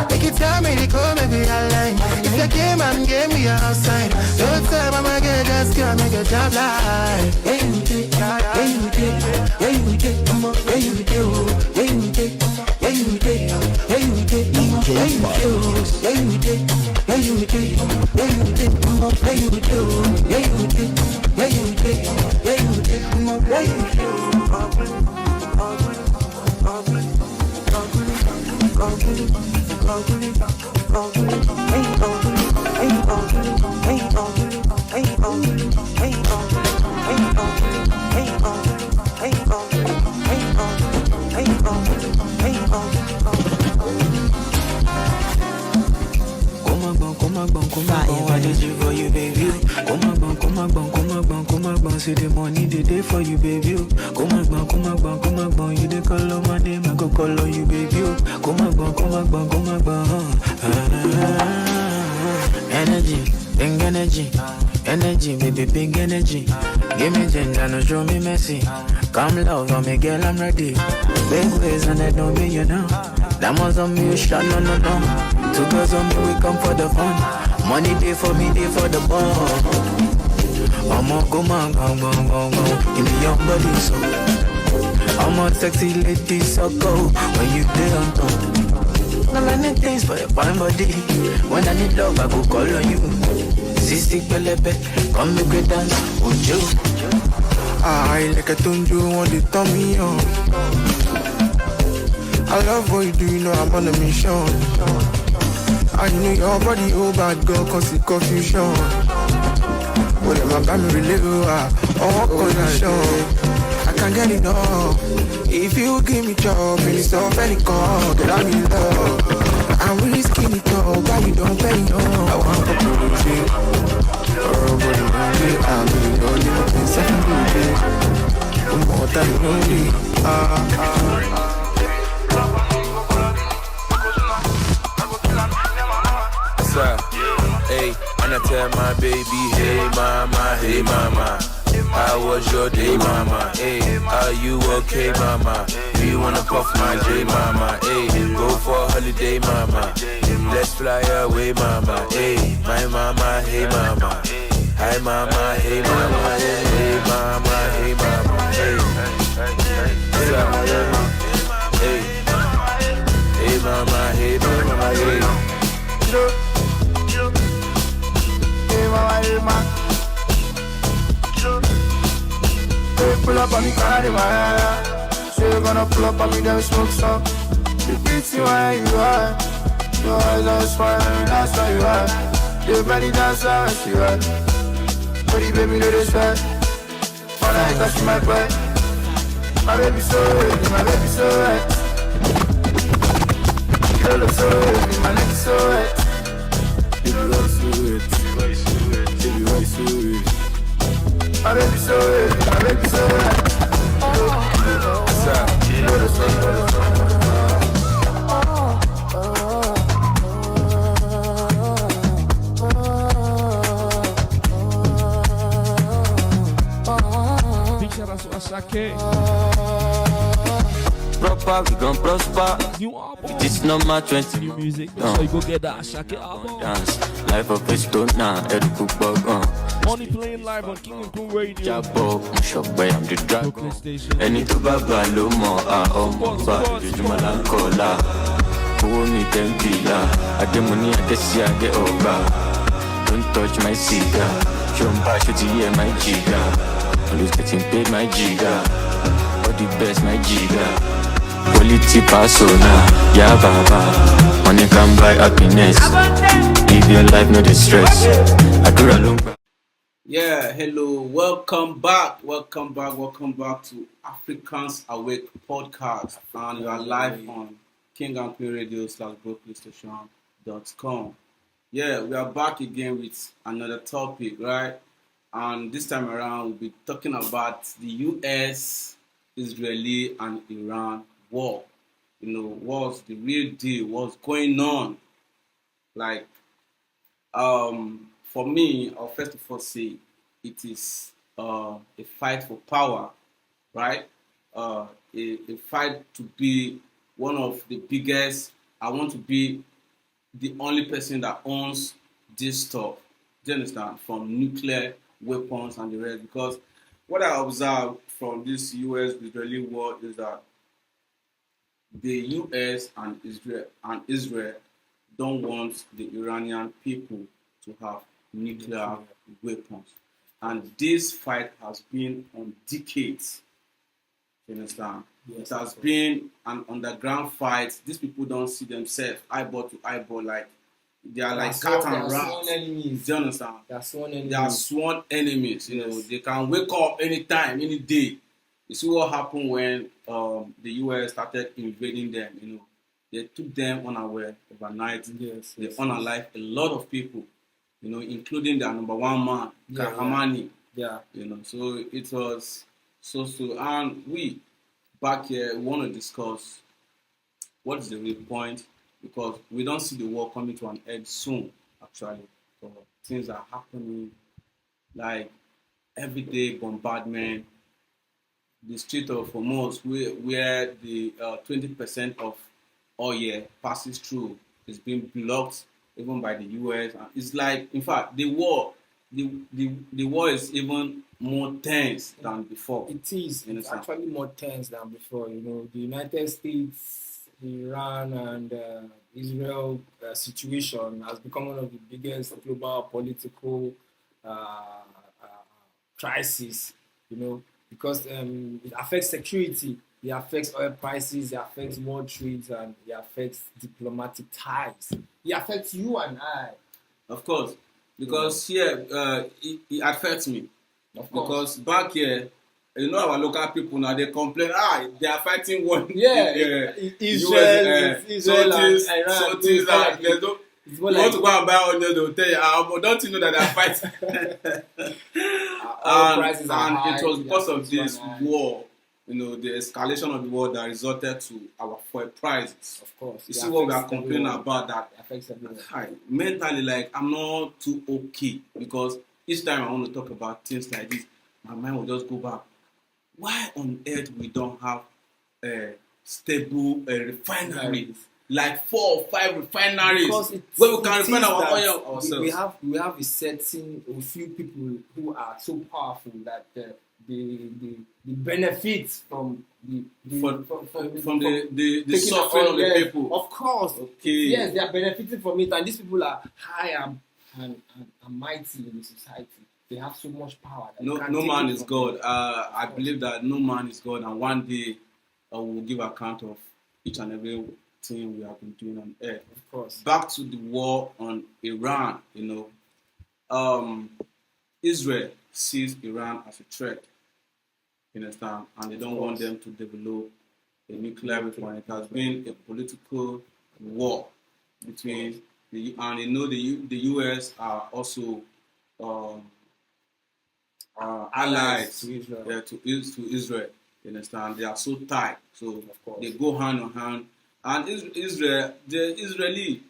Make it tell me to go, maybe I line. If you game, I'm game, we outside. Don't tell my girl, just girl, make a job life. Yeah, you did, yeah, you did, yeah, you did, come on, yeah, you did, yeah, you did, yeah, you did, yeah, you did, yeah, you did, yeah, you did, yeah, you did, yeah, you did, come on, yeah, you did, yeah, you did, yeah, you did, yeah, you did, come on, yeah, you did. What did you for you, baby? See the money they day for you, baby. Come on, you they call on my name, I go call on you, baby. Come on. Energy, big energy, baby, big energy. Give me ginger, no show me messy. Come love on me, girl, I'm ready. Big ways and I don't mean you now. That was on me, you shot, no. 2 girls on me, we come for the fun. Money day for me, day for the ball. I'ma go man, give me your body so. I'm a sexy lady, so go when you day on top. Now many things for your fine body. When I need love, I go call on you. Sissy pelebe, come make me dance, would you? I like a tunju, want to turn me on. I love what you do, you know I'm on a mission. I know your body, oh bad girl, cause it's confusion. But I'm a relate, oh, condition. I can't get enough. If you give me job, and it's off any call, that I'm in love. I'm really skinny tall, but you don't pay no. I want to put it in. Oh, but you want it, I'm in your little thing, second more than you know me. Hey, and I tell my baby, hey mama, how was your day, mama? Hey, are you okay, mama? Do you wanna puff my J, mama? Hey, go for a holiday, mama. Let's fly away, mama. Hey, my mama, hey mama. Hi mama, hey mama, hey mama, hey mama, hey. Hey mama, hey mama, hey. Pull up on me, car in my hair. Say you're gonna pull up on me, then smoke some. You pretty where you are. Your eyes are smiling, that's why you are. Your body dance like she are. Pretty baby, no respect. When I touch my butt, My baby so heavy, my baby so wet. Girl so heavy, my neck so wet. Baby why so wet, baby why so wet. My baby so heavy, my baby so wet. What's up? Big shout out to ASCAP. Proper, we gon' prosper. New album. This number 20. New music. So you go get that ASCAP album. Dance. Life of a stone now. Edu Bug. Only playing live on King and Cool Radio. Jabo, shop boy, I'm the dragon. Brooklyn Station. Any to baba lomo, ba, jumala kola. Who me them pila? I get money, I get see, I get over. Don't touch my cigar. Jumpa, should hear my jiga. Always getting paid my jiga. All the best, my jiga. Quality persona, yeah baba. Money can buy happiness. Live your life, no distress. I do a long. Yeah, hello, welcome back to Africans Awake podcast, and you are live on King and Queen Radio /BrokenStation.com. Yeah, we are back again with another topic, right? And this time around, we'll be talking about the US, Israeli, and Iran war. You know, what's the real deal? What's going on? Like, for me, I'll first of all say it is a fight for power, right? A fight to be one of the biggest. I want to be the only person that owns this stuff. Do you understand? From nuclear weapons and the rest. Because what I observe from this US-Israeli war is that the US and Israel don't want the Iranian people to have nuclear weapons. And this fight has been on decades. You understand? Yes, it has been an underground fight. These people don't see themselves eyeball to eyeball, like they are like cat and rat. Do you understand? They are sworn enemies. You know, they can wake up anytime, any day. You see what happened when the US started invading them. You know, they took them unaware overnight. They unalived a lot of people. You know, including their number one man, Khamenei. Yeah. You know, so it was so. And we, back here, want to discuss what is the real point, because we don't see the war coming to an end soon, actually. So things are happening, like everyday bombardment. The Strait of Hormuz, where the 20% of oil passes through, is being blocked even by the US. And it's like, in fact, the war is even more tense than before. It is. It's actually more tense than before. You know, the United States, Iran, and Israel situation has become one of the biggest global political crises. You know, because it affects security. It affects oil prices, it affects world trade, and it affects diplomatic ties. It affects you and I. Of course, because here it affects me. Of course. Because back here, you know, our local people now, they complain, they are fighting one. Israel and Iran. You want to go and buy all those, they'll tell you, but don't you know that they are fighting? and it was because of this war, you know, the escalation of the war that resulted to our fuel prices. Of course. You see what we are complaining about, that affects everyone. Mentally, like, I'm not too okay, because each time I want to talk about things like this, my mind will just go back. Why on earth we don't have stable refineries? Like 4 or 5 refineries where we can refine our oil ourselves. We have a few people who are so powerful that the benefits from the suffering of the people. Of course. Okay. Yes, they are benefiting from it, and these people are high and mighty in the society. They have so much power. No man is God. I believe that no man is God, and one day we'll give account of each and every thing we have been doing on earth. Of course. Back to the war on Iran, you know, Israel sees Iran as a threat. You understand? And they don't want them to develop a nuclear weapon. It has been a political war between and you know the US are also um, allied to Israel. To Israel. You understand? They are so tight, so they go hand in hand. And Israel, the Israeli,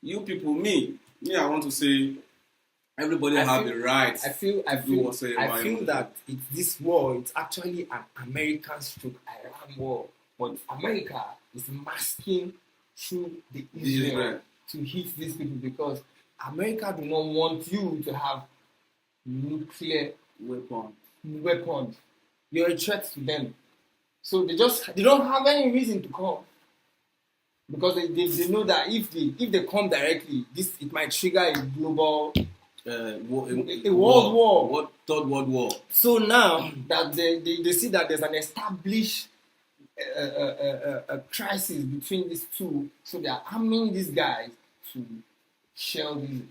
you people, me, I want to say, everybody have the right. I feel that this war, it's actually an American stroke Iran war, but America is masking through the Israel to hit these people because America do not want you to have nuclear weapons. You're a threat to them, so they don't have any reason to come because they know that if they come directly, it might trigger a global. A world war. Third World War. So now that they see that there's an established a crisis between these two, so they are arming these guys to shell these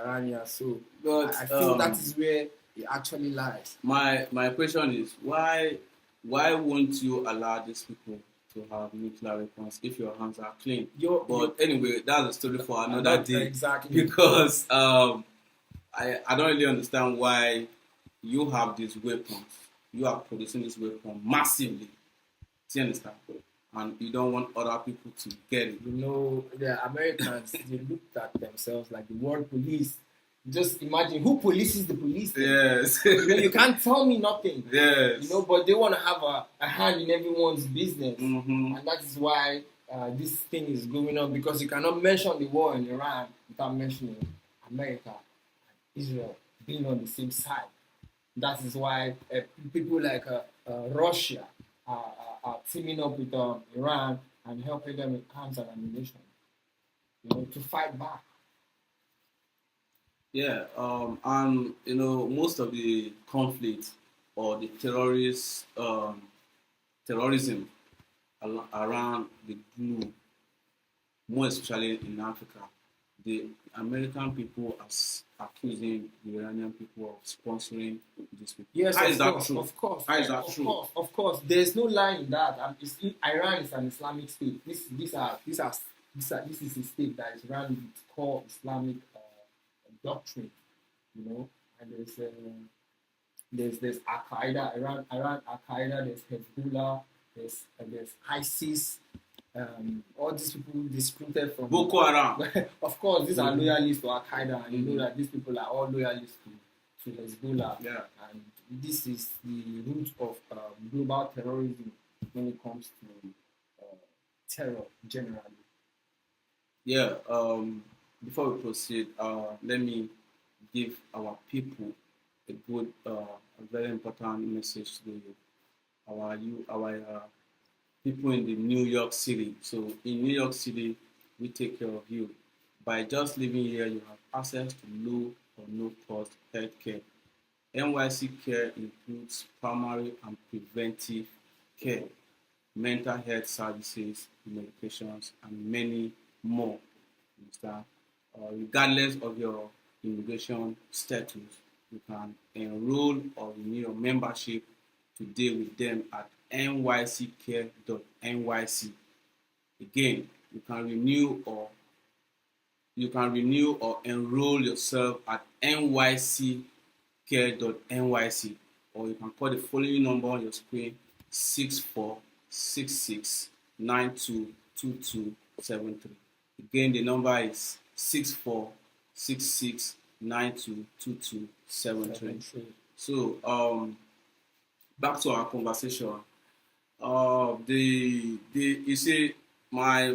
Iranians. So I feel that is where it actually lies. My question is why won't you allow these people to have nuclear weapons if your hands are clean? But anyway, that's a story for another day. Exactly. Because I don't really understand why you have these weapons. You are producing this weapon massively. Do you understand? And you don't want other people to get it. You know, the Americans, they looked at themselves like the world police. Just imagine who polices the police. Yes. You can't tell me nothing. Yes. You know, but they want to have a hand in everyone's business. Mm-hmm. And that is why this thing is going on, because you cannot mention the war in Iran without mentioning America and Israel being on the same side. That is why people like Russia are teaming up with Iran and helping them with arms and ammunition, you know, to fight back. Yeah, and you know, most of the conflict or the terrorism around the globe, more especially in Africa, the American people are accusing the Iranian people of sponsoring these people. Yes, How is that true? Of course. How is that true? Of course. There's no lie in that. Iran is an Islamic state. This is a state that is run with core Islamic doctrine, you know. And there's Al Qaeda, Iran Al Qaeda. There's Hezbollah. There's ISIS. All these people disputed from Boko Haram. Of course, these are loyalists to Al Qaeda, and you know that these people are all loyalists to Hezbollah. Yeah. And this is the root of global terrorism when it comes to terror generally. Yeah. Before we proceed, let me give our people a good, a very important message to our people in the New York City. So in New York City, we take care of you. By just living here, you have access to low or no cost health care. NYC care includes primary and preventive care, mental health services, medications, and many more. Understand? Regardless of your immigration status, you can enroll or renew your membership today with them at nyccare.nyc. Again, you can renew or enroll yourself at nyccare.nyc, or you can call the following number on your screen: 6466922273. Again, the number is 6466922273. So, back to our conversation. You see, my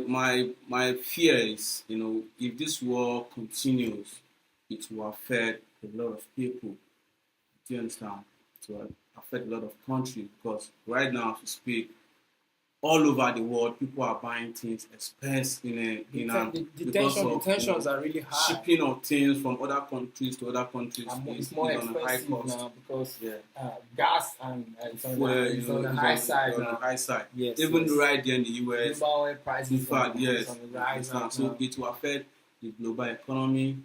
fear is, you know, if this war continues, it will affect a lot of people. Do you understand? It will affect a lot of countries, because right now, as we speak, all over the world, people are buying things expensive The tensions are really high. Shipping of things from other countries to other countries it's more expensive now, because gas and it's on the high side. On the high side. Yes, even right there in the US. Global oil prices, in fact, yes, on the rise now. So it will affect the global economy.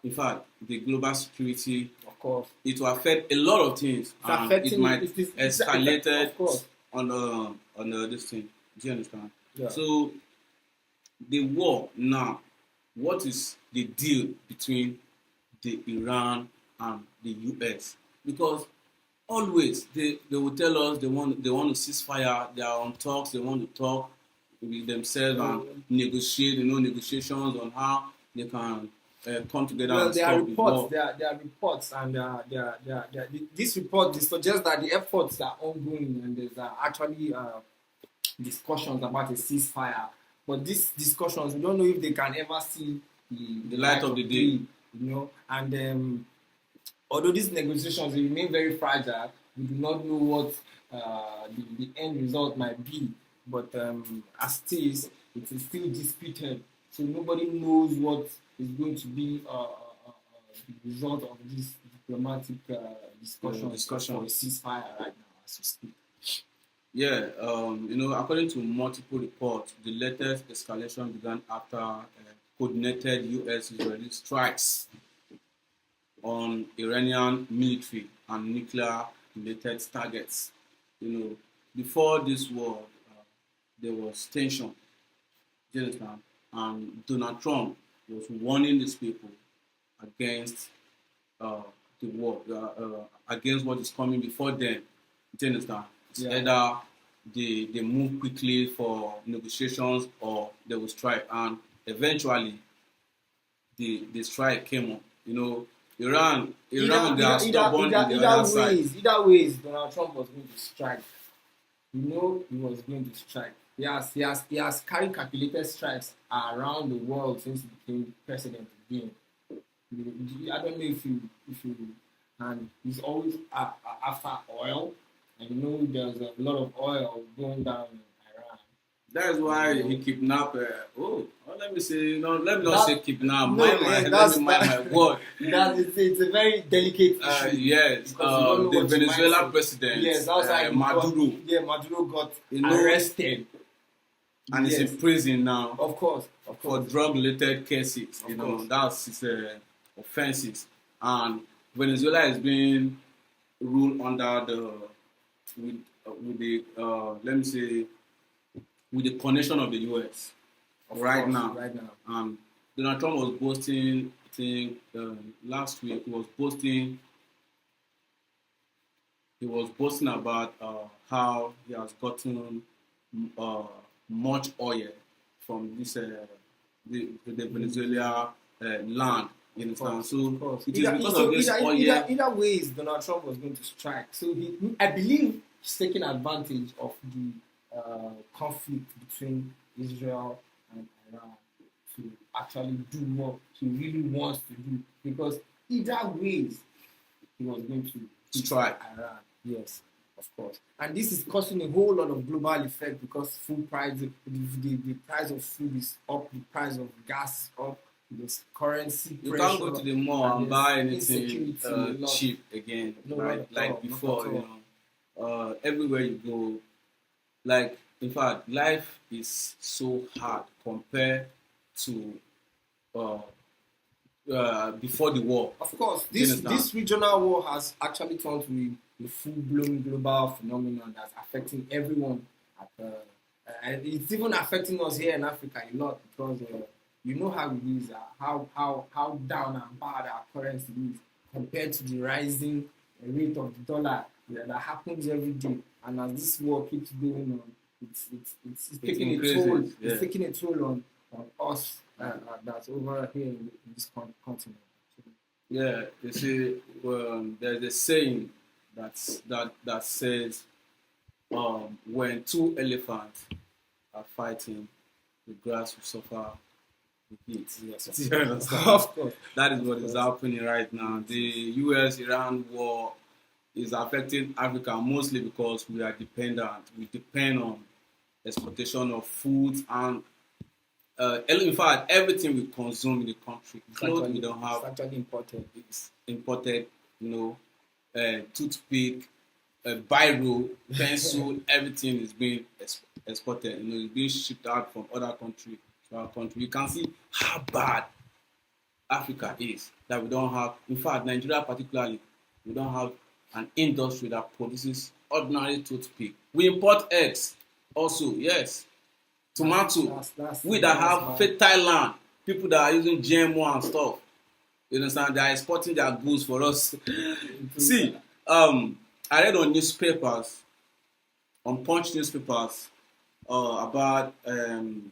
In fact, the global security course. it will affect a lot of things, and it might escalated of course. on this thing. Do you understand? Yeah. So the war now, what is the deal between the Iran and the US? Because always they will tell us they want to cease fire, they are on talks, they want to talk with themselves and negotiate, negotiations on how they can come together Well, and there are stop the war. reports. There are reports, and this report suggests that the efforts are ongoing, and there's actually discussions about a ceasefire. But these discussions, we don't know if they can ever see the light of the day. And although these negotiations remain very fragile, we do not know what the end result might be. But as it is still disputed. So nobody knows what is going to be the result of this diplomatic discussion for a ceasefire right now as we speak. Yeah, according to multiple reports, the latest escalation began after coordinated U.S.-Israeli strikes on Iranian military and nuclear-related targets. Before this war, there was tension. Do you understand? And Donald Trump was warning these people against the war, against what is coming before them. Do you understand? It's either they move quickly for negotiations or they will strike. And eventually, the strike came on. Iran, they are stubborn on the other side. Either ways, Donald Trump was going to strike. He was going to strike. He has carried calculated strikes around the world since he became president again. I don't know if you and he's always after oil, and there's a lot of oil going down in Iran. That is why he kidnapped. Let me say, let me not say kidnap. Let me mind my word. It's a very delicate issue. Yes, the Venezuelan president. Yes, that's why Maduro. Maduro got arrested. And he's in prison now. Of course. For drug-related cases. That's his offenses. And Venezuela is being ruled under with the connection of the US right now. Donald Trump was boasting, I think last week he was boasting about how he has gotten much oil from this the Venezuela land. You understand? So it is because of this oil. Either ways, Donald Trump was going to strike. So I believe he's taking advantage of the conflict between Israel and Iran to actually do what he really wants to do. Because either ways, he was going to strike Iran. Yes, of course. And this is causing a whole lot of global effect because food price, the price of food is up, the price of gas is up, there's currency you pressure. You can't go to the mall and buy anything cheap again, like before. Everywhere you go, like in fact, life is so hard compared to before the war. Of course, this regional war has actually turned to be a full-blown global phenomenon that's affecting everyone. And it's even affecting us here in Africa a lot because you know how it is, how down and bad our currency is compared to the rising rate of the dollar that happens every day. And as this war keeps going on, it's taking a toll. Yeah. It's taking a toll on us that's over here in this continent. Yeah, you see, there's a saying that says when two elephants are fighting, the grass will suffer the heat. Yes, of course. That is what is happening right now. The US-Iran war is affecting Africa mostly because we are dependent. We depend on exportation of food and in fact, everything we consume in the country, clothes we don't have, it's actually imported. It's imported, toothpick, biro, pencil, everything is being exported. It's being shipped out from other countries to our country. You can see how bad Africa is that we don't have. In fact, Nigeria particularly, We don't have an industry that produces ordinary toothpick. We import eggs also, yes. Tomato. We that have fertile land, people that are using GMO and stuff. You understand? They are exporting their goods for us. See, I read on newspapers, on Punch newspapers, about the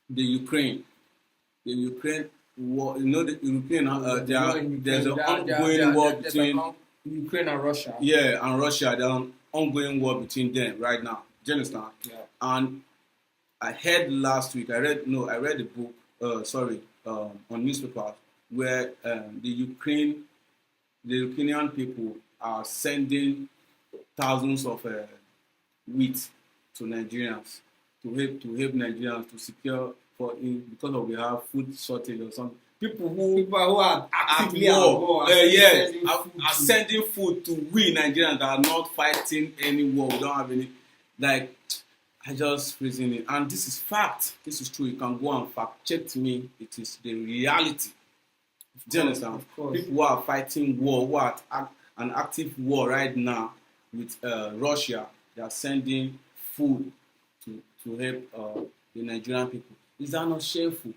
Ukraine war. You know, the Ukraine. There's an ongoing war between Ukraine and Russia. Yeah, and Russia. There's an ongoing war between them right now. Do you understand? Yeah. And I heard last week. I read a book. On newspapers where the Ukrainian people are sending thousands of wheat to Nigerians to help Nigerians to secure because we have food shortage or something. People who are actively at war, are sending food to we Nigerians that are not fighting any war. We don't have any, like, I just reason it. And this is fact. This is true. You can go and fact check me. It is the reality. Do you understand? Of course. People who are fighting war, who are an active war right now with Russia, they are sending food to help the Nigerian people. Is that not shameful?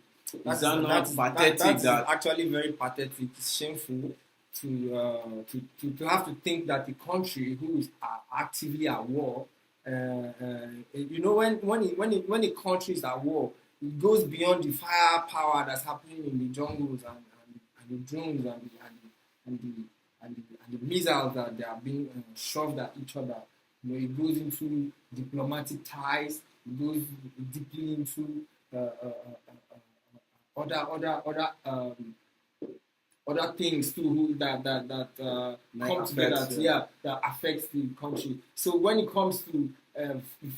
Is that not pathetic? That's actually very pathetic. It's shameful to have to think that the country who is actively at war, you know, when a country is at war, it goes beyond the firepower that's happening in the jungles and the drones and the missiles that they are being shoved at each other. You know, it goes into diplomatic ties. It goes deeply into other things too that come together. That affects the country. So when it comes to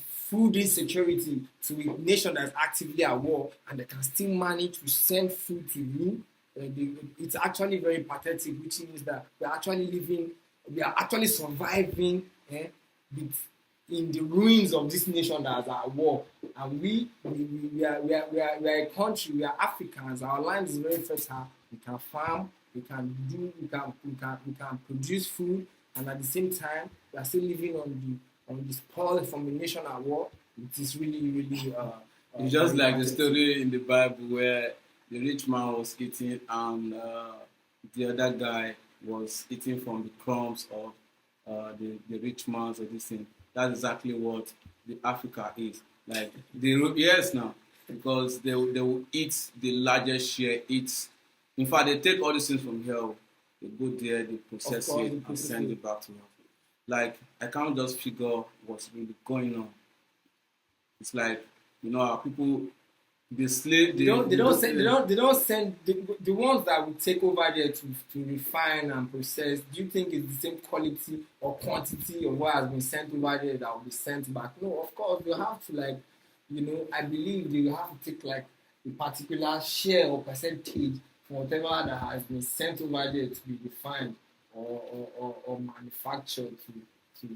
food insecurity to a nation that's actively at war and they can still manage to send food to you, it's actually very pathetic, which means that we are actually surviving in the ruins of this nation that is at war. And we are a country, we are Africans, our land is very fertile, we can farm, we can produce food, and at the same time we are still living on the spoil from a nation at war. It is really it's just like the story in the Bible where the rich man was eating and the other guy was eating from the crumbs of the rich man's or this thing. That's exactly what the Africa is. Like because they will eat the largest share. In fact, they take all these things from here. They go there, they process it, and send it back to us. Like, I can't just figure what's really going on. It's like, you know, our people. They don't send the ones that will take over there to refine and process. Do you think it's the same quality or quantity of what has been sent over there that will be sent back? No, of course you have to, I believe they will have to take like a particular share or percentage for whatever that has been sent over there to be refined or manufactured to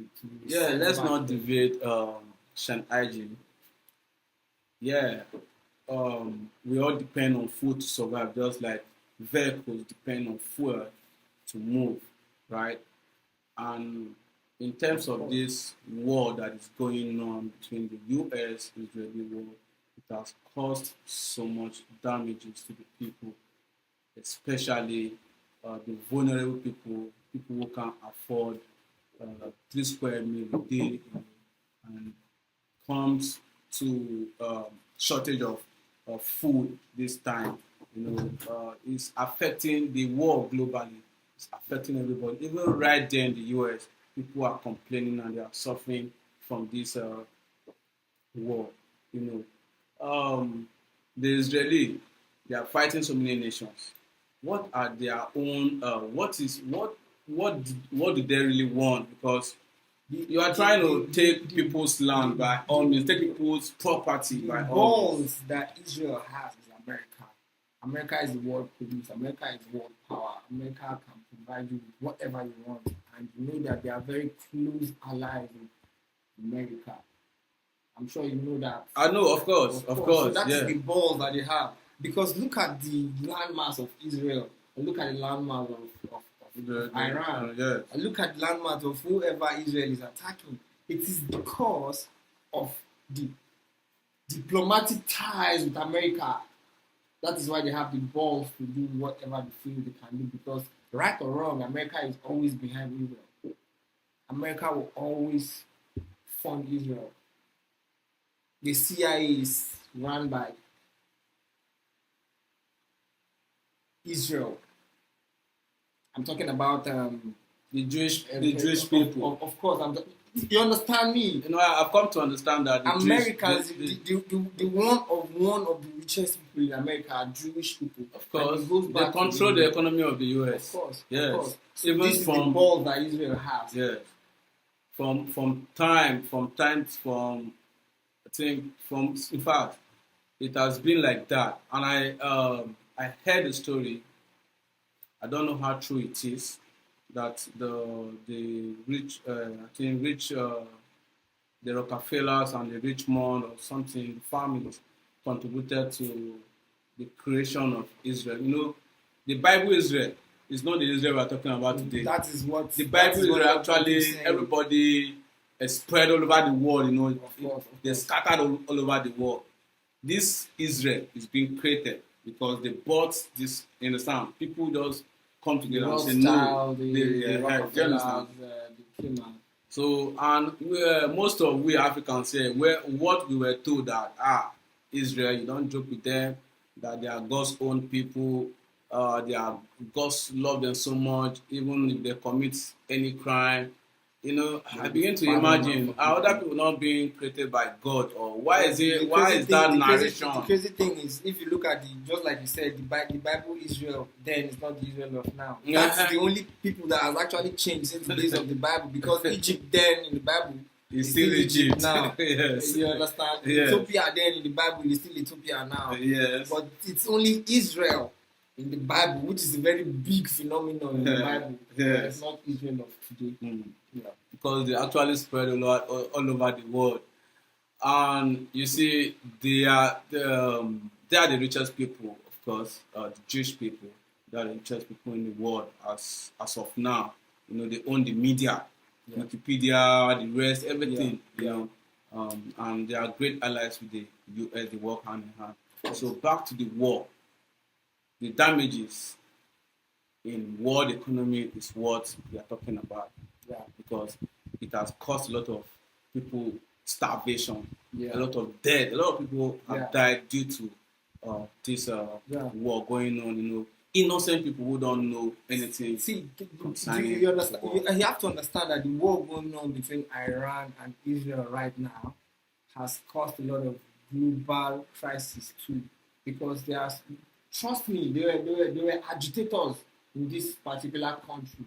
let's not deviate Shan hygiene. We all depend on food to survive, just like vehicles depend on fuel to move, right? And in terms of this war that is going on between the U.S. and Israeli war, it has caused so much damages to the people, especially the vulnerable people who can't afford 3 square meals a day, and comes to shortage of food this time. It's affecting the world globally. It's affecting everybody. Even right there in the US, people are complaining and they are suffering from this war. The Israeli, they are fighting so many nations. What are their own? What do they really want? Because you are trying to take people's land by all means, take people's property by all means. The that Israel has is America. America is the world police. America is world power. America can provide you with whatever you want. And you know that they are very close allies with America. I'm sure you know that. I know, of course. So that is the balls that they have. Because look at the landmass of Israel. And look at the landmass of Iran. Yes. And look at the landmass of whoever Israel is attacking. It is because of the diplomatic ties with America. That is why they have the balls to do whatever they feel they can do, because right or wrong, America is always behind Israel. America will always fund Israel. The CIA is run by Israel. I'm talking about the Jewish people. Of course, you understand me? You know, I've come to understand that the Americans, the one of the richest people in America are Jewish people. Of course, they control the economy of the US. Of course, yes. Of course. So even this is the ball that Israel has. Yes. In fact, it has been like that. And I heard a story. I don't know how true it is, that the rich, the Rockefellers and the Richmond or something families contributed to the creation of Israel. You know, the Bible Israel is not the Israel we're talking about today. That is what the Bible Israel actually everybody is spread all over the world. You know, of course. They're scattered all over the world. This Israel is being created because they bought this. You understand? People just come together and say no. So, and most of we Africans say what we were told that Israel, you don't joke with them, that they are God's own people, God's love them so much, even if they commit any crime. You know, I begin to imagine are other people not being created by God, or why is that narration? The crazy thing is, if you look at just like you said, the Bible Israel then is not the Israel of now. That's the only people that has actually changed since the days of the Bible, because Egypt then in the Bible is still Egypt now. Yes. You understand? Yes. Ethiopia then in the Bible is still Ethiopia now. Yes. But it's only Israel in the Bible, which is a very big phenomenon in the Bible. Yes. It's not Israel of today. Yeah. Because they actually spread all over the world. And you see, they are the richest people, of course, the Jewish people. They are the richest people in the world as of now. You know, they own the media, Wikipedia, the rest, everything. You know, and they are great allies with the US. They work hand in hand. So back to the war. The damages in world economy is what we are talking about. Yeah, because it has caused a lot of people starvation, a lot of death. A lot of people have died due to this war going on. You know, innocent people who don't know anything. See, do you understand? You have to understand that the war going on between Iran and Israel right now has caused a lot of global crisis too, because they are. Trust me, they were agitators in this particular country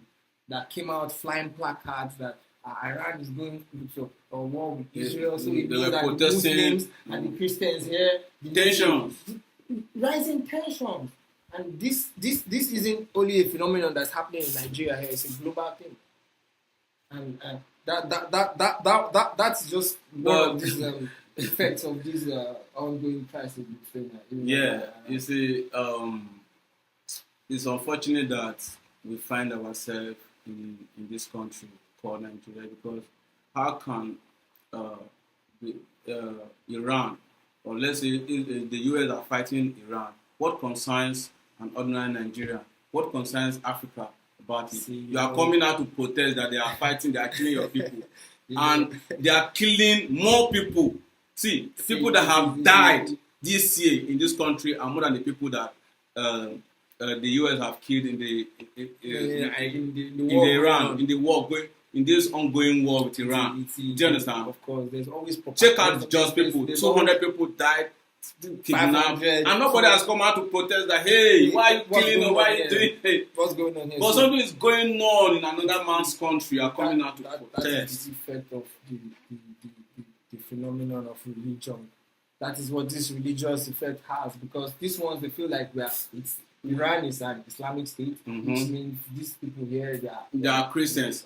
that came out flying placards that Iran is going to a war with Israel, so it means that the Muslims and the Christians here, tensions, rising tensions, and this isn't only a phenomenon that's happening in Nigeria here; it's a global thing, and that's just one of these effects of this ongoing crisis between you see, it's unfortunate that we find ourselves in this country called Nigeria, because how can Iran, or let's say the US are fighting Iran, what concerns an ordinary Nigerian? What concerns Africa about it? You are coming out to protest that they are fighting, they are killing your people, and they are killing more people. See, people that have died this year in this country are more than the people that the US have killed in the war going in this ongoing war with Iran. Do you understand? Of course, there's always check out just people. 200 people died, kidnapped, and nobody has come out to protest that. Hey, why are you killing? Or why are you doing? Hey, what's going on here? But something is going on in another man's country. You are coming out to protest. That is the effect of the phenomenon of religion. That is what this religious effect has, because these ones, they feel like Iran is an Islamic state, which means these people here they are Christians.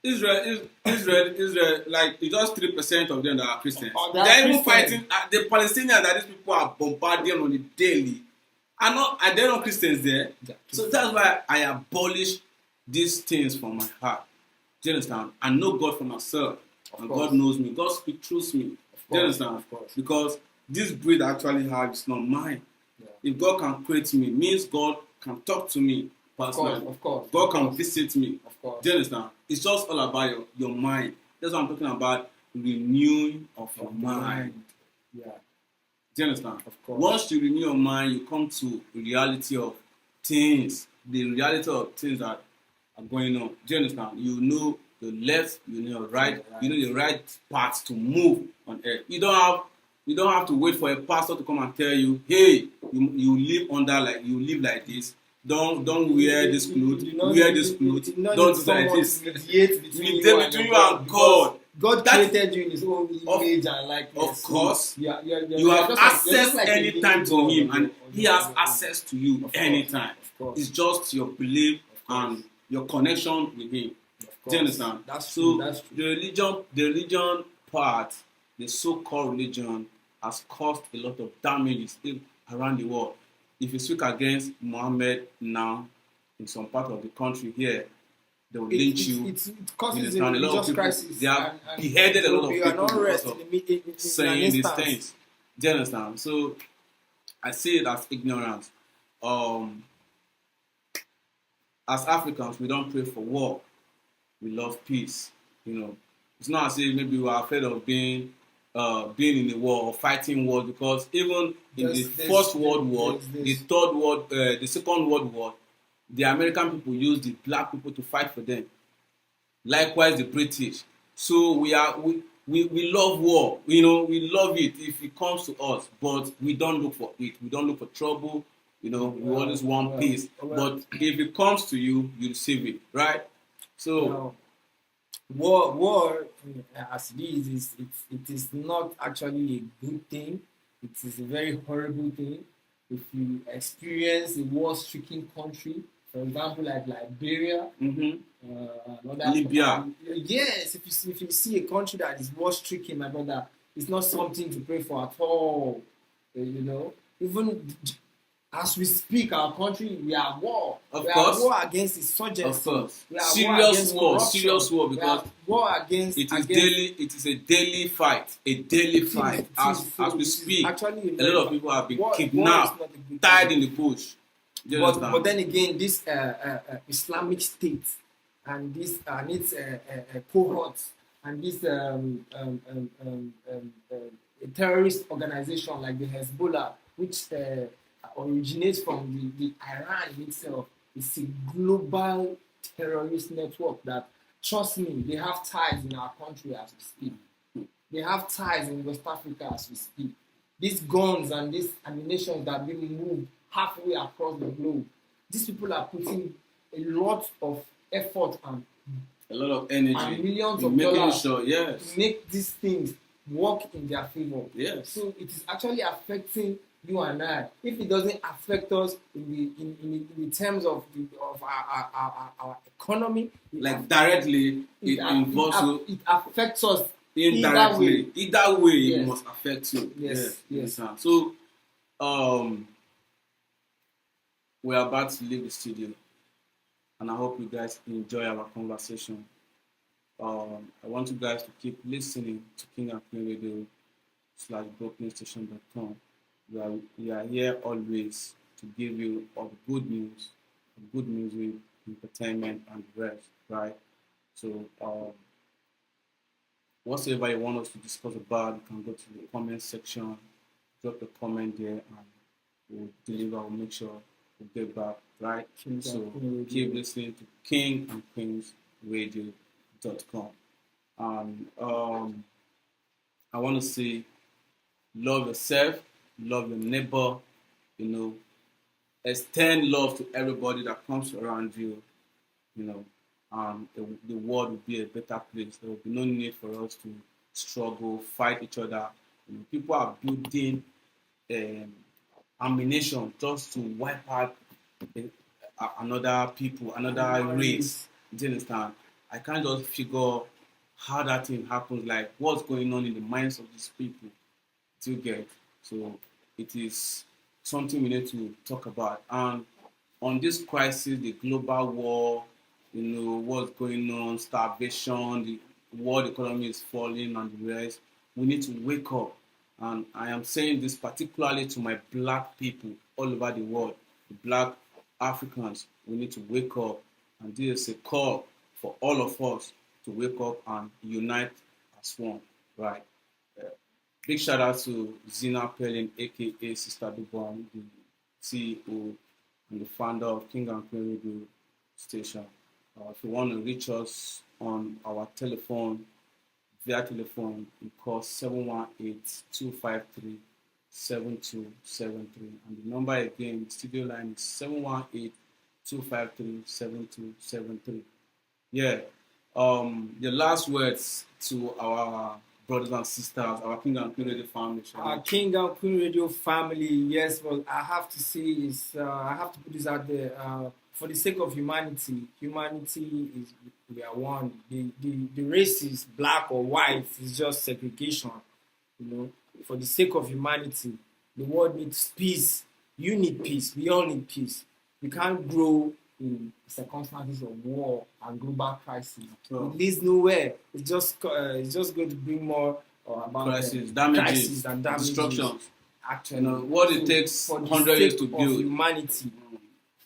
Israel, like it's just 3% of them that are Christians. They are even fighting the Palestinians that these people are bombarding on the daily. They're not Christians there. So that's why I abolish these things from my heart. Do you understand? I know God for myself. And course. God knows me. God speaks through me. Do you understand? Of course. Because this breed I actually have is not mine. Yeah. If God can create me, means God can talk to me personally. Of course. God can visit me. Of course. Do you understand? It's just all about your mind. That's what I'm talking about. Renewing of your mind. Yeah. Do you understand? Of course. Once you renew your mind, you come to reality of things. The reality of things that are going on. Do you understand? You know your left, you know your right, you know the right path to move on earth. You don't have to wait for a pastor to come and tell you, hey, you live like this. Don't wear this clothes. Wear this clothes. Don't do like this. Mediate between you and God. God created you in His own image and likeness. Of course, you have access like anytime to Him, and He has access to you anytime. It's just your belief and your connection with Him. Do you understand? That's true. The religion part, the so-called religion, has caused a lot of damages around the world. If you speak against Muhammad now in some part of the country here, they will lynch you. It causes a lot of religious people, crisis. they have beheaded a lot of people because of in saying these things. Do you understand? So I see it as ignorance. As Africans, we don't pray for war. We love peace. It's not as if maybe we are afraid of being in a war or fighting war, because even in the First World War, the Third World, the Second World War, the American people used the black people to fight for them. Likewise, the British. So we love war. We love it if it comes to us, but we don't look for it. We don't look for trouble. We always want peace. But if it comes to you, you receive it, right? So war as it is, it is not actually a good thing. It is a very horrible thing. If you experience a war-stricken country, for example, like Liberia, Libya. Yes, if you see a country that is war-stricken, my brother, it's not something to pray for at all. Even as we speak, our country, we are at war. We are at war against insurgency. Of course. We are at Serious war, because because it is a daily fight. As we speak, a lot of people have been kidnapped, tied in the bush. But then again, this Islamic State and this and its cohorts and this terrorist organization like the Hezbollah, which originates from the Iran itself, is a global terrorist network that, trust me, they have ties in our country as we speak. They have ties in West Africa as we speak. These guns and these ammunition that are being moved halfway across the globe, these people are putting a lot of effort and a lot of energy and millions of dollars to make these things work in their favor. Yes. So it is actually affecting you and I. If it doesn't affect us in the terms of our economy, directly, it affects us indirectly. Either way, yes. It must affect you. Yes. So, we're about to leave the studio, and I hope you guys enjoy our conversation. I want you guys to keep listening to King and Queen Radio /BrokenStation.com. We are here always to give you all the good news, good music, entertainment, and the rest, right? So, whatever you want us to discuss about, you can go to the comment section, drop a comment there, and we'll deliver. We'll make sure we'll get back, right? So keep listening to King and Queens Radio.com. I want to say, love yourself, love your neighbor, extend love to everybody that comes around you, the world will be a better place. There will be no need for us to struggle, fight each other. People are building ammunition just to wipe out another people, another race. Do you understand? I can't just figure how that thing happens, like what's going on in the minds of these people. Do you get? So it is something we need to talk about. And on this crisis, the global war, what's going on, starvation, the world economy is falling, and the rest. We need to wake up, and I am saying this particularly to my black people all over the world, the black Africans. We need to wake up, and this is a call for all of us to wake up and unite as one, right? Big shout out to Zina Perlin, aka Sister Dubon, the CEO and the founder of King and Queen Radio Station. If you want to reach us on our telephone, via telephone, you call 718-253-7273. And the number again, the studio line is 718-253-7273. Yeah. The last words to our brothers and sisters, our King and Queen Radio family. Our King and Queen Radio family, yes, well, I have to say is, I have to put this out there, for the sake of humanity is, we are one. The races, black or white, is just segregation, For the sake of humanity, the world needs peace. You need peace. We all need peace. We can't grow in circumstances of war and global crisis. It leads nowhere. It's just going to bring more about crisis, damages, and destruction. Actually, what it takes for 100 years to build. Humanity,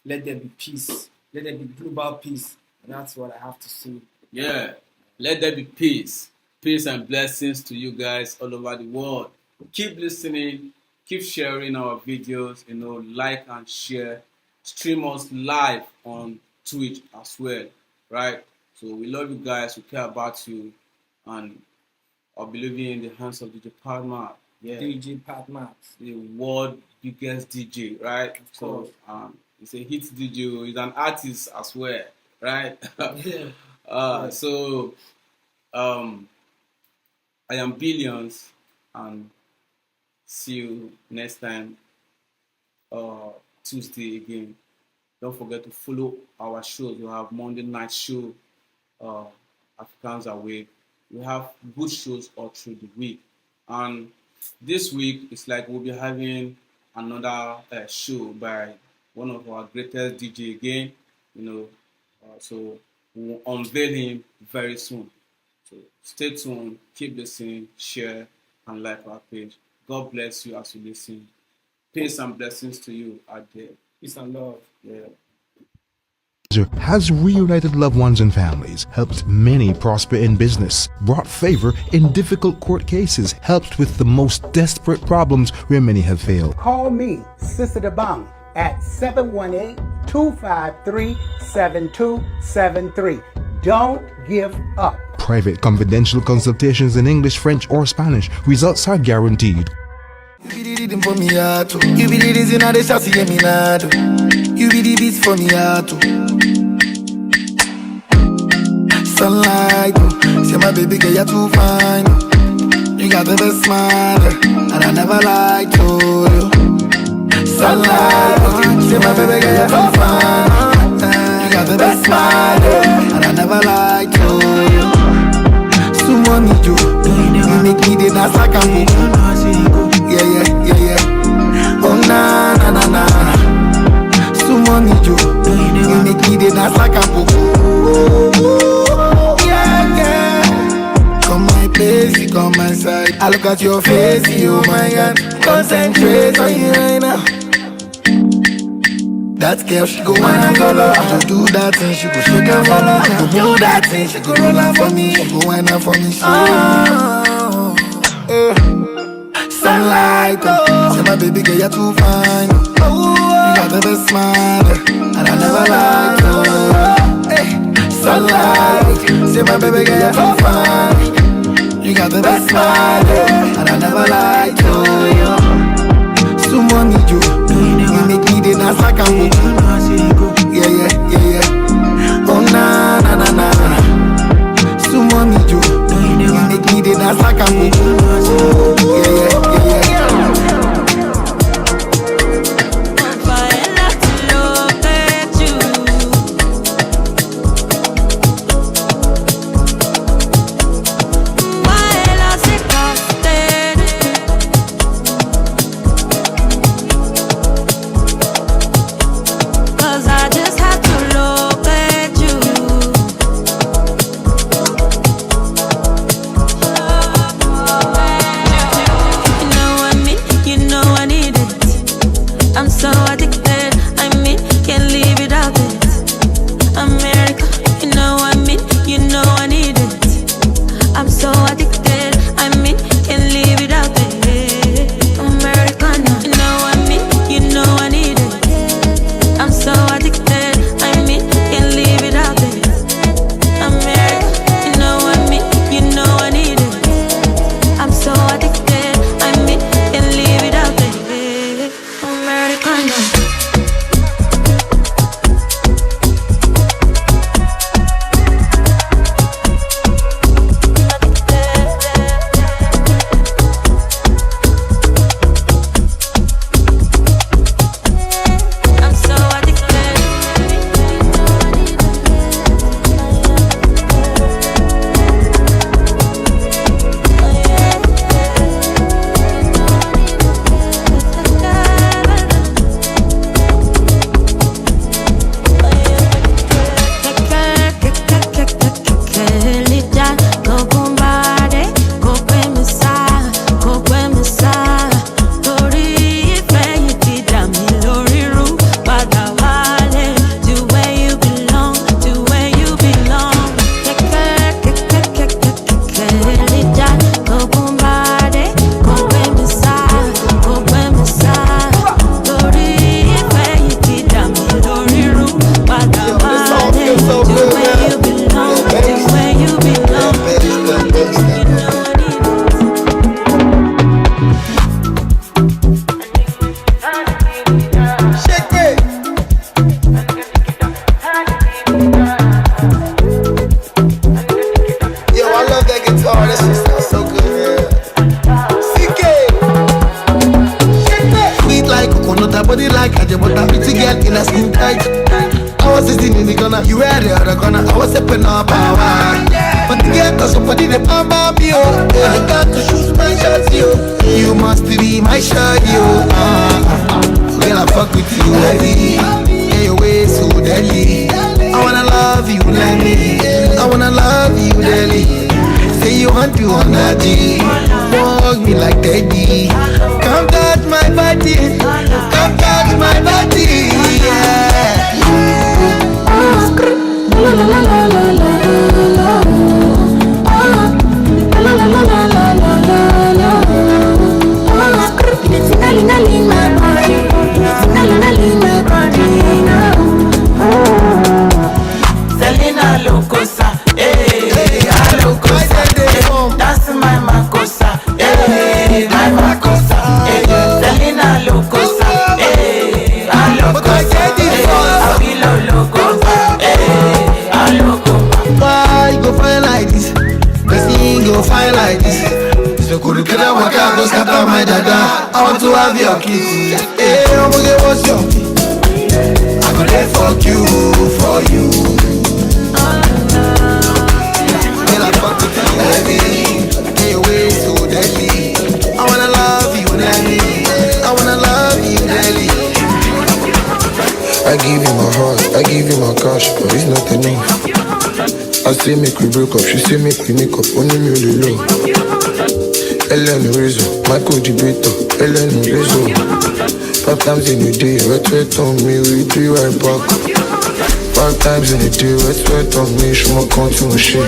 let there be peace. Let there be global peace. And that's what I have to say. Yeah, let there be peace. Peace and blessings to you guys all over the world. Keep listening. Keep sharing our videos. Like and share. Stream us live on Twitch as well, right? So we love you guys, we care about you, and I believe in the hands of DJ Padma. Yeah, DJ Padma, the world biggest DJ, right? So he's a hit DJ, he's an artist as well, right? So I am Billions, and see you next time. Tuesday again. Don't forget to follow our shows. We have Monday night show, Africans Awake. We have good shows all through the week. And this week, it's like we'll be having another show by one of our greatest DJ again. So we'll unveil him very soon. So stay tuned, keep listening, share, and like our page. God bless you as you listen. Peace and blessings to you out there. Peace and love. Yeah. Has reunited loved ones and families, helped many prosper in business, brought favor in difficult court cases, helped with the most desperate problems where many have failed. Call me, Sister Dabang, at 718-253-7273. Don't give up. Private confidential consultations in English, French, or Spanish. Results are guaranteed. You be the rhythm for me heart too. You be the reason I dey shout see me now. You be the beats for me heart too. Sunlight, say my baby girl you're too fine. You got the best smile, and I never lied to you. Sunlight, say my baby girl you're too fine. You got the best smile, and I never lied to you. So money you make me the dance like I'm yeah. Oh na. So money you make me the dance like I'm yeah. Come my place, you come my side. I look at your face, you my God. Concentrate on you right now. That girl, she go wanna go low. To do that thing, she go shake her follow. To do that thing, she go roll out for me. She go wind up for me. Sunlight, say my baby girl you're too fine. You got the best smile, and I never lied to you. Sunlight, say my baby girl you're too fine. You got the best smile, and I never lied to you. So money you make me the dance like I'm yeah. Oh na. So money you make me the dance like I'm yeah. was sitting in the corner, you were the other corner. I was stepping up power. But the girl got somebody the mama me, oh. I got to shoot my shots, yo. You must be my shot, yo. Girl, I fuck with you, lady. Yeah, your way so deadly. I wanna love you, lady. I wanna love you, lady. Say you want to on that G. Walk me like daddy. Come touch my body. Come touch my body. Yeah. La la la la la la la. La la la la la la la. It's in my body. It's in my body. Selena Locosa, eh, Locosa, that's my Macosa, eh, my Macosa, eh, Selena Locosa, eh, Locosa, Avilo Locosa, eh, Loco. Why go find like this? The thing go find like this. So could you get what I go scatter my dada? I want to have your kitty. Eh, I'm gonna get what's your key. I'm gonna fuck you for you. Girl, I fuck with you, baby. Hey, way so deadly. I wanna love you, daddy. I wanna love you, daddy. I give you my heart, I give you my cash, but it's not enough. I say make we break up, she say make we make up, only me really low. Ellen Rizzo, my co-debater, Ellen Rizzo. 5 times in a day, wet on me, we do right back. 5 times in a day, wet on me, she won't come to my shit.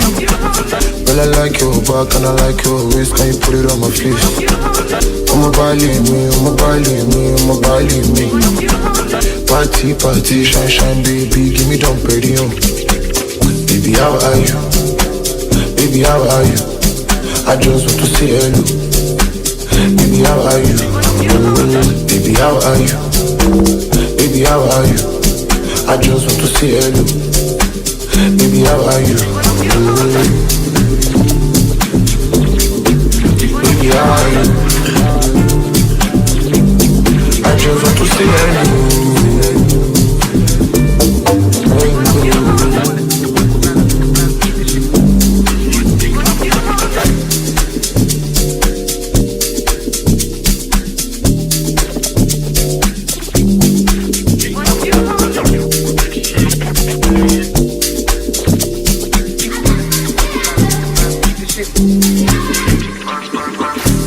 Well, I like your back and I like your waist, can you put it on my face? I'ma believe me, I'ma believe me, I'ma believe me. Party, party, shine, shine, baby, give me dump ready on. Baby, how are you? Baby, how are you? I just want to say hello. Baby, how are you? Baby, how are you? Baby, how are you? I just want to say hello. Baby, how are you? Baby, how are you? I just want to say hello.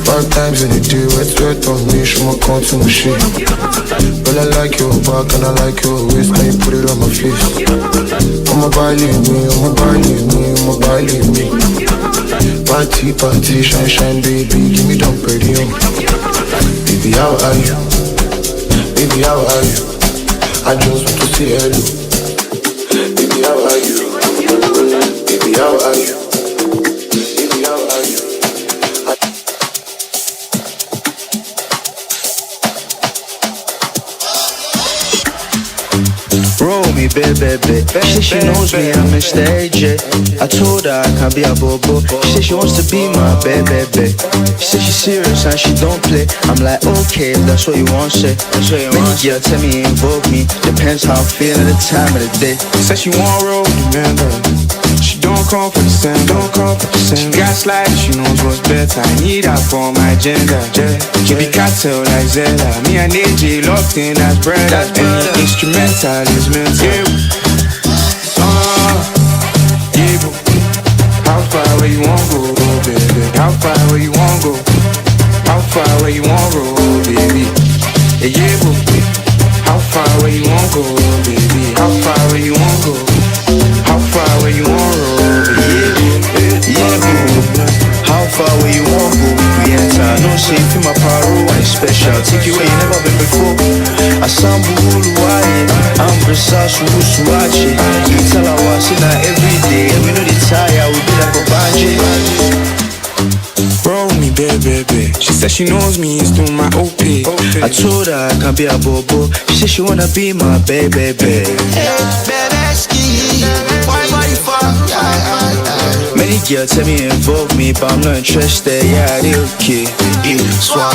5 times in a day, wet on me, she won't come to my shit. Well, I like your back and I like your waist, can you put it on my face? I'ma believe me, I'ma believe me, I'ma believe me. Party, party, shine, shine, baby, give me dump ready on. Baby, how are you? Baby, how are you? I just want to say hello. Baby, how are you? Baby, how are you? Baby, how are you? Roll me, baby. She said she knows me, I'm Mr. AJ. I told her I can be a bobo. She said she wants to be my baby. She said she's serious and she don't play. I'm like, okay, if that's what you want, say. Many girls tell me involve me. Depends how I'm feeling at the time of the day. Said she want roll, remember. She don't come for the same, don't come for the same. She gaslight, she knows what's better. I need her for my agenda. She be cartel like Zella. Me and AJ locked in as brothers. Any instrumental is mental. Yeah. How far where you want go, baby? How far where you want go? How far where you want go, baby? Yeah, how far where you want go, baby? How far where you want go? How far where you want roll? Yeah, how far where you want go? We enter, no safe in my paro, and it's special. Take you where you never been before. I sound bulu I'm precise, who's watching. You tell I was in her every day. We know the tire, we be like a bungee. Roll me, baby. She said she knows me, it's through my OP. I told her I can be a bobo. She said she wanna be my baby. Hey, baby, ski. Why body fuck? Many any girl tell me involve me, but I'm not interested. Yeah, they okay. Swag,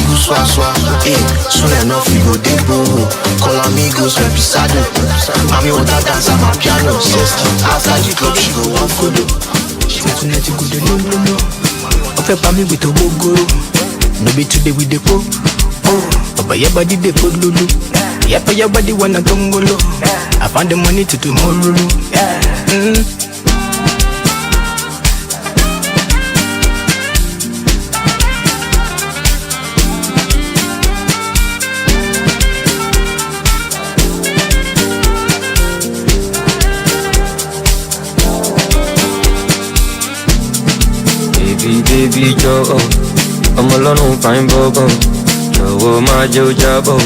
soon enough we go dig boho. Call amigos, my pisado. Mami want to dance on my piano. Outside the club, she go one photo. She want to let you go the no. Ofe pa mi with a gogoro. No be today with the po. But your body they put lulu. Yeah, but your body wanna tongolo. I found the money to tomorrow. Baby Joe, I'm alone, fine bobo. Joe, my Joe Jabo.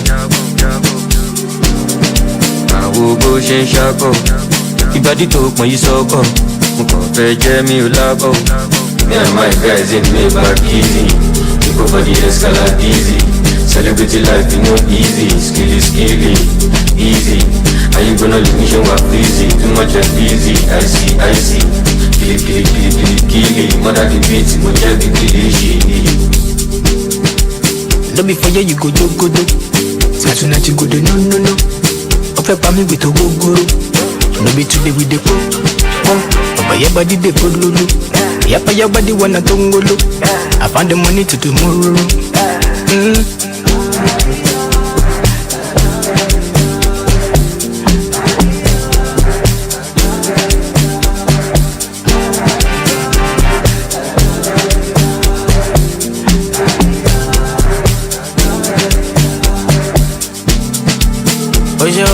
I will go shin shako. Ibadi took my soko. Mukope Jamie Ulabo. Me and my guys in me back easy. We go for the escalade easy. Celebrity life, you know, easy. Skilly, easy. Are you gonna leave me show up easy? Too much of easy, I see. Kill mother the beat, moja the kill. No before you go do. Tonight you go do no. Ofe pa mi with a gogoro. No be today with the po. But your body they put lulu. Yeah, but your body wanna tongolo. I found the money to tomorrow.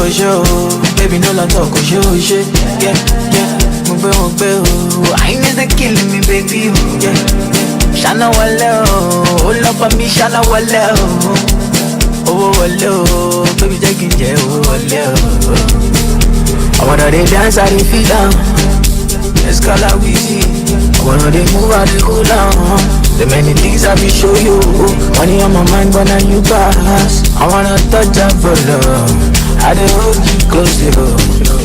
Ojo, baby no la talk, ojo, yeah, mube, I need the killing me, baby, yeah, Shana wale, oh, love for me, Shana wale, oh, wale, baby, take it, wale, I wanna they dance, I they feel down, let's call out easy, I wanna they move, I they go down. The many things I will show you. Money on my mind, but now you pass. I wanna touch up for love. I dey hold you close to you.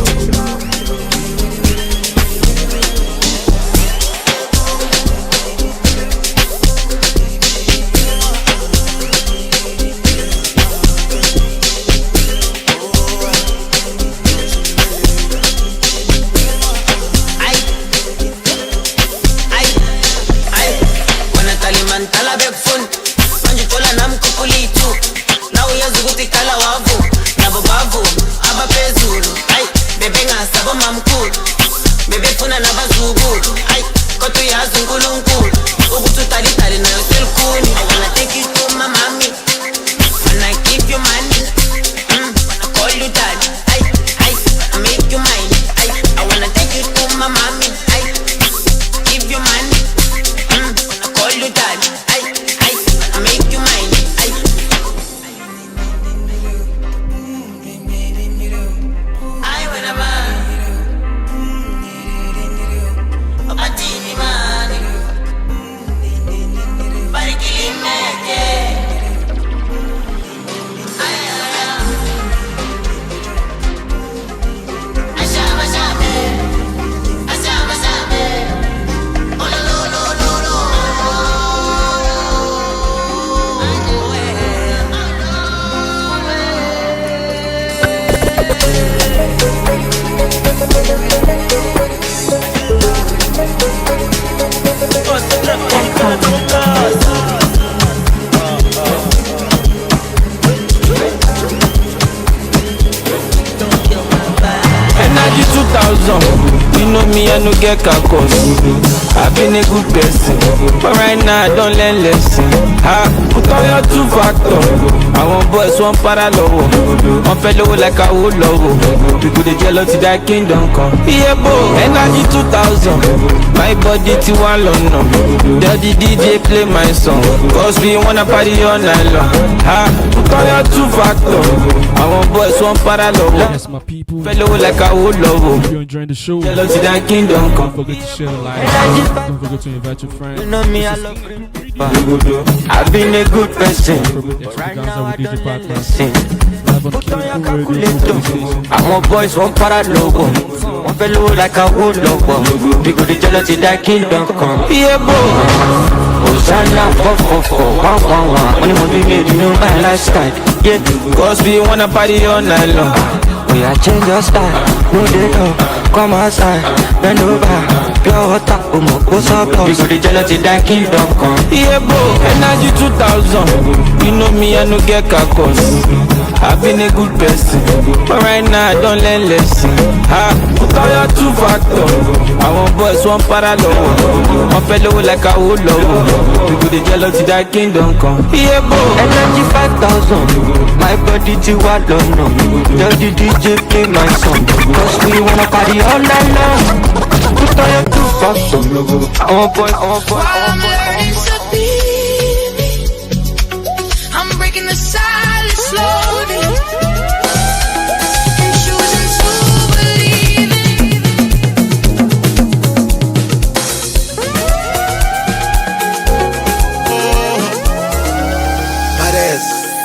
I no get caucus. I've been a good person, but right now I don't learn lesson. Put on your two factor. I want boys, one parallel. One fellow like a wood logo. People they jealous to that kingdom come. Yeah, boy, energy 2000. My body to one London. The DJ play my song, cause we wanna party all night long. Put on your two factor. I want boys, one parallel. Yes, my people. Fellow like a wood logo. If you're enjoying the show, jealous to that kingdom come. Don't forget to share the live. Don't forget to invite your friends. You know me, I love I've been a good person. Right now I don't listen. I want boys, one para logo. One fellow like a wood lover. We go the jealousy that kingdom come. Yeah, boy. Hosanna, 444, 111. Money must be made, you know my lifestyle. Yeah, cause we wanna party all night long. We are change your style, no data, come outside, bend over, pure water, what's up, we go the jealousy that kingdom come. Yeah, bro, energy 2000, you know me, I no get cacos. I've been a good person, but right now I don't learn lesson. Put all your 2 factor, I want boys, one parallel, one fellow like a whole low. We go the jealousy that kingdom come. Yeah, bro, energy 5000, my body to what don't know. Tell the DJ play my song, cause we wanna party all night long. Put on your 2 factor, I want boy, I'm breaking the silence slowly. And choosing to believe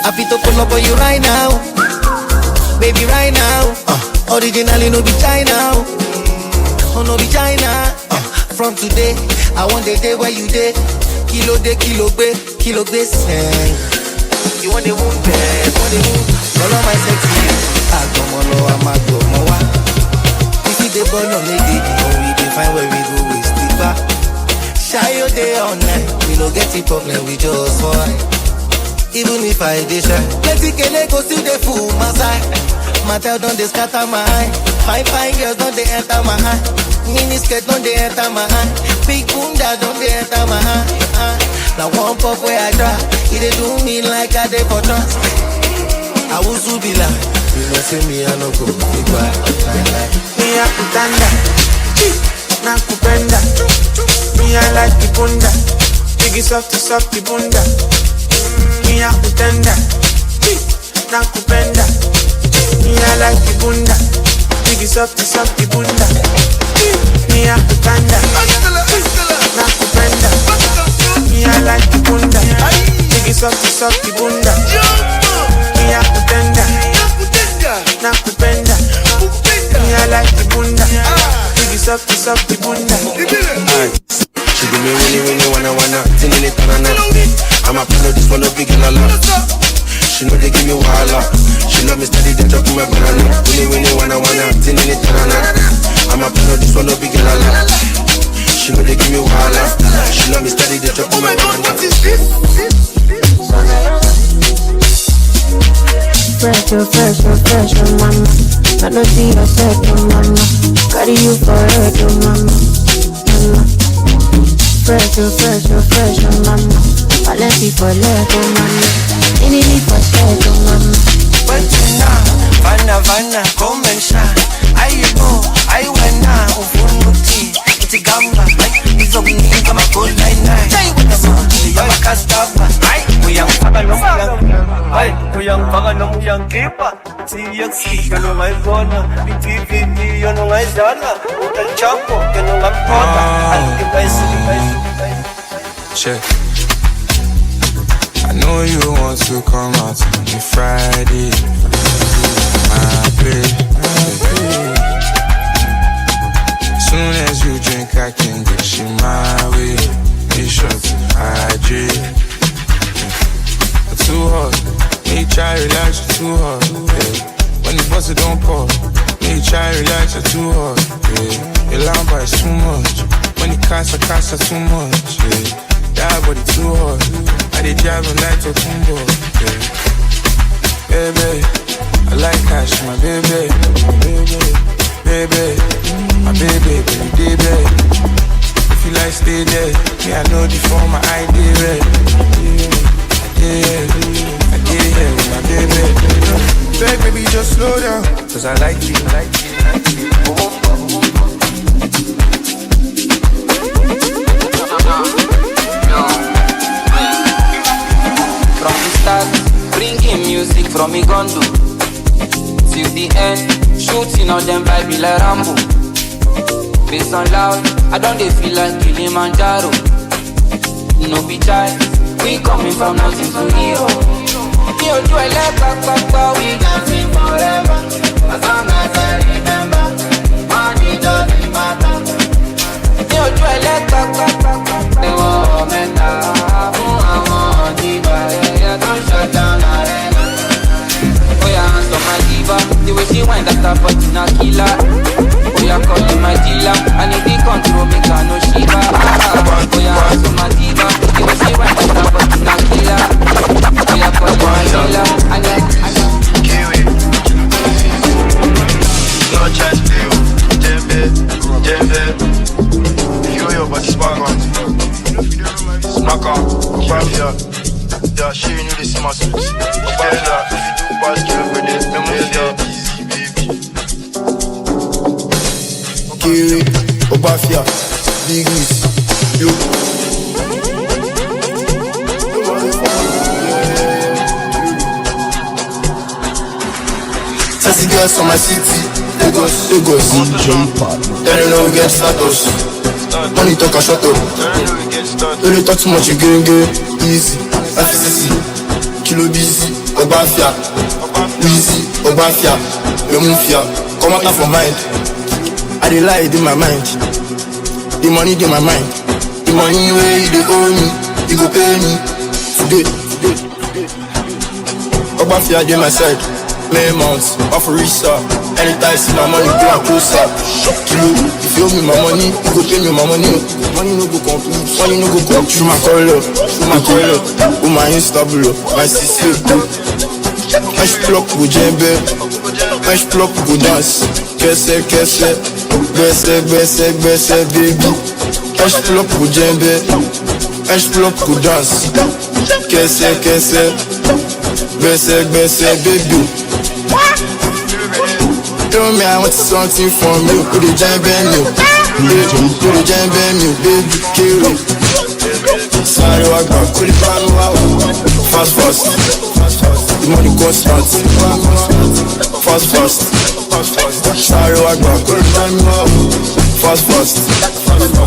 I fit to pull up on you right now, baby, right now. Originally no be China, oh no be China. From today, I want the day where you day. Kilo day, kilo sing. You want the wound, babe, want the wound. Follow my sexy. I come on, I'm a go more. We see the ball on lady, we define where we go, we stick back. Shy your day all night, we don't get the problem, we just fight. Even if I dey shy, plenty kele go still dey fool my side. My tail don't dey scatter my eye. Fine girls don't dey enter my eye. Mini skirt don't dey enter my eye. Big bunda don't dey enter my eye. Now one pop where I try, it dey do me like I dey for trust. I will so be like, you know say me I no go be quiet. Me a kutanda, na kupenda. Me I like the bunda, biggie soft the bunda. Me a kutanda, na kupenda. Me I like the bunda, biggie soft the bunda. Me a kutanda, na kupenda. Me I like the bunda, biggie soft the bunda. Me a kutanda, na kupenda. Me I like the bunda, biggie soft the bunda. She do me really wanna, tinning it on I'm a plan of this one, a big la la. She know they give me wahala. She love me steady, they drop my banana. Really wanna, tinning it on I'm a plan of this one, a big la la. She know they give me wahala. She love me steady, they drop my banana. Fresh, mama. I don't see yourself, mama. Carry you forever, mama. Fresh, mama. I let people let go, mama. In it for sale, mama. But Vanna, come and shine. I went now, Ufunuti. It's a gamba, it's a winning, come a cold night. Tell you what the man, you're a castaba. We young young keeper. See you see, you know my corner. TV, you know my dollar. The chapo, you know I'm corner. I'll give my check. I know you want to come out on me Friday. My play. Soon as you drink, I can get you my way. Be sure to hydrate. Too hot, me try relax, you too hot. Yeah. When the bus don't pop, me try relax, you too hot. Yeah. Your lamp is too much. When the casa too much. Yeah. That body too hot. I did drive a night or tumbo. Yeah. Baby, I like cash, my baby. Baby, my baby, baby. If you like stay there, me I know the form my ID red. Yeah, I get here with my baby. Beg baby, just slow down, cause I like you. From the start, bringing music from Igondo till the end, shooting on them vibe like Rambo. Bass on loud, I don't they feel like Kilimanjaro. No be child, we coming from nothing to hero. You do a like we can sing forever, as long as I remember. Money Obafia, yeah, she knew this in my suit. Obafia, if you do pass, kill over there. Memoria, easy, baby. Kiri, Obafia, Big Miss, yo. Sassy girls from my city, Lagos. Tell them now we get status. Money talk and shut up. Don't you talk too much, you get easy. FCC, Kilo busy, Obafia, Wheezy, Obafia, Lemufia. Come out for mind. I dey lie in my mind. The money in my mind. The money where you dey owe me, you go pay me today. Obafia dey my side. May months, Afurisa. Anytime see my money, go and closer. Kilo, if you owe me my money, you go pay me my money. Money no go complete, money no go come through my color, oh my instable, my sister. Fresh plug go djembe, fresh plug go dance. Kese, bese, baby. Fresh plug go djembe, fresh plug go dance. Kese, bese, baby. Tell me I want something from you. Put the jam band you. Put the jam band you, baby. Kill it. Sorry, I got cool fast. The money constant. Fast. Sorry, I got cool fast.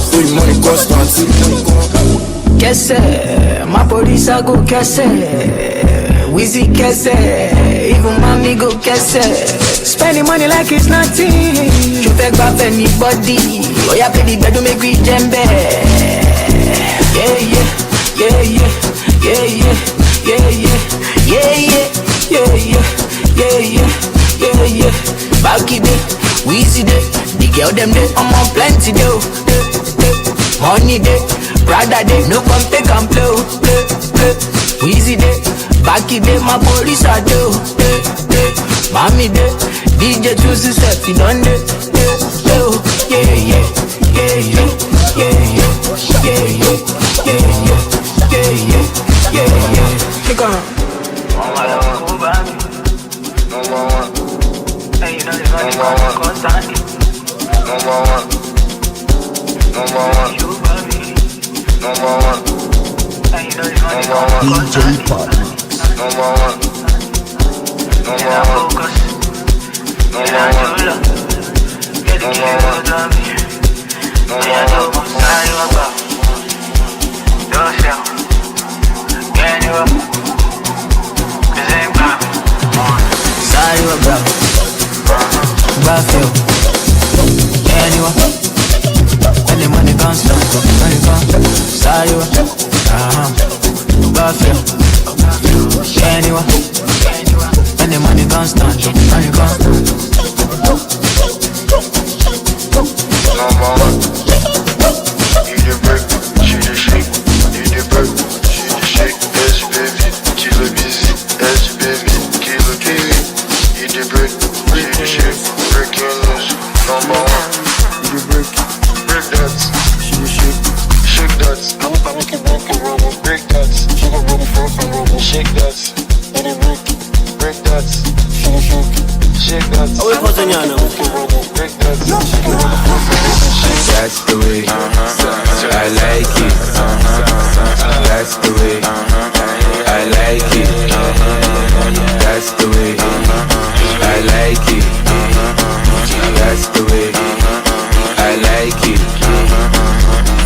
The money constant. Kese, my police I go kese. Wheezy kese, even mommy go kese. Spending money like it's nothing. You take back anybody. Oh yeah, pay the bed to make me jembe. Yeah. Back it day, Wheezy day. The girl them day, I'm on plenty day. Money day, brother day, no come take and play. Wheezy day, back it day, my police are do. Mommy day, DJ choose step, you done day. Yeah. Kick on. Hey, you know the money constant. Number one. Hey, you know the money constant. Number one. Focus. Get the kid on me. Yeah, no, sorry about. Don't show. Get you up. Cause ain't bad. Sorry about. Buffalo. Get you up. When the money comes down, sorry about. Buffalo. Get you up. When the money comes down, Number one. You the break, she the shake. You the break, she the shake. Edge baby, kilo busy. Edge baby, kilo kiwi. You the break, she the shake. Breaking news. Number one. You the break that. She the shake. Shake that. I hope I make it roll. Break that. She gon' roll for roll. Shake that. You the break that. She the shake. Shake that. Oh, we put on your break that. That's the way I like it. That's the way I like it. That's the way I like it. That's the way I like it.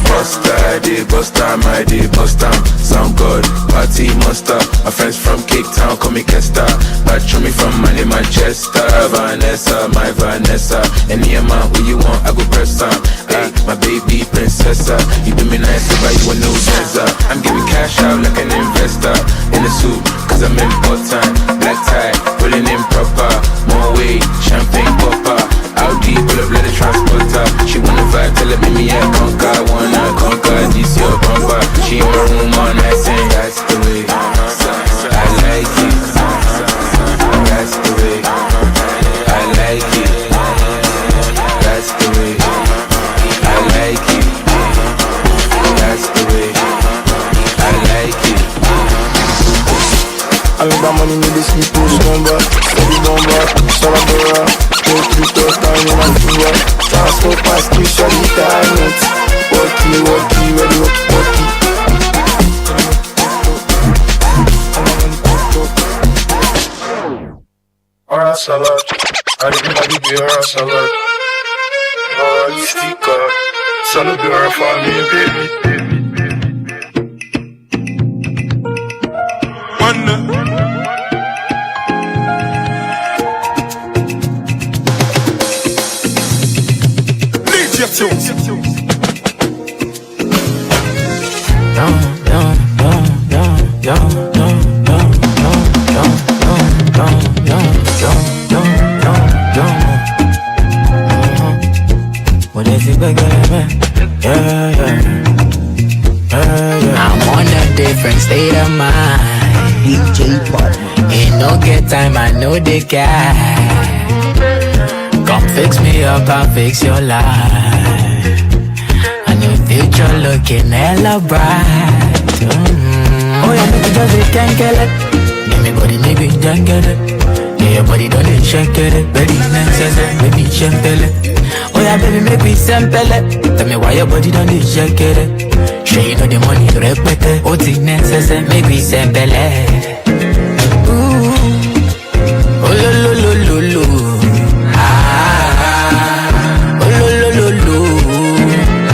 Buster, they buster, my day buster. Sound good, party monster. My friends from Cape Town call me Kester. But show me from money Manchester. Vanessa, my Vanessa. Any amount who you want, I go press her. Hey, my baby princess. You do me nice, but you want no sense. I'm giving cash out like an investor. In a suit, cause I'm important. Black tie, pulling in proper. More weight, champagne popper. Audi, pull up, let the transporter. She wanna vibe, tell her, me I conquer. Wanna conquer, this your bumper. She in my room all night saying, that's the way I like it. That's the way I like it. That's the way I like it. That's the way I like it. me need this sleep push bomba, steady bomba, Salabora, take you to time in a finger. Transfer pass, keep shawty time it. Walkie, walkie, ready, walkie, walkie. Oral salad, I didn't be oral salad. Oh, you sticker, salad oral for me, baby. Wonder. Lead your tunes. I'm on a different state of mind. DJ Partner. Ain't no get time, I know they can. Come fix me up, I'll fix your life. And your future looking hella bright. Oh yeah, make it just it can't get it. Give me body, make it can't get it. Yeah, your body don't need shake it. Ready, necessary, maybe shake it. Oh yeah, baby, make me sample it. Tell me why your body don't need shake it. Sure you know the money, repeat it. Oh, it's necessary, make me sample it. Ooh, oh lo lo lo lo lo. Ah, oh lo lo lo lo. Ah,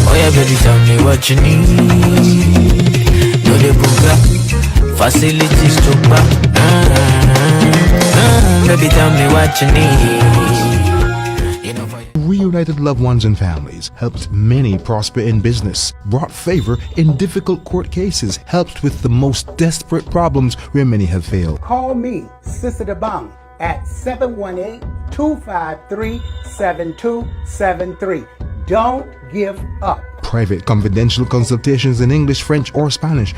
oh yeah, baby, tell me what you need. No the booga, facilities to back. Baby, tell me what you need. Reunited loved ones and families, helped many prosper in business, brought favor in difficult court cases, helped with the most desperate problems where many have failed. Call me, Sister DeBong, at 718-253-7273. Don't give up. Private confidential consultations in English, French, or Spanish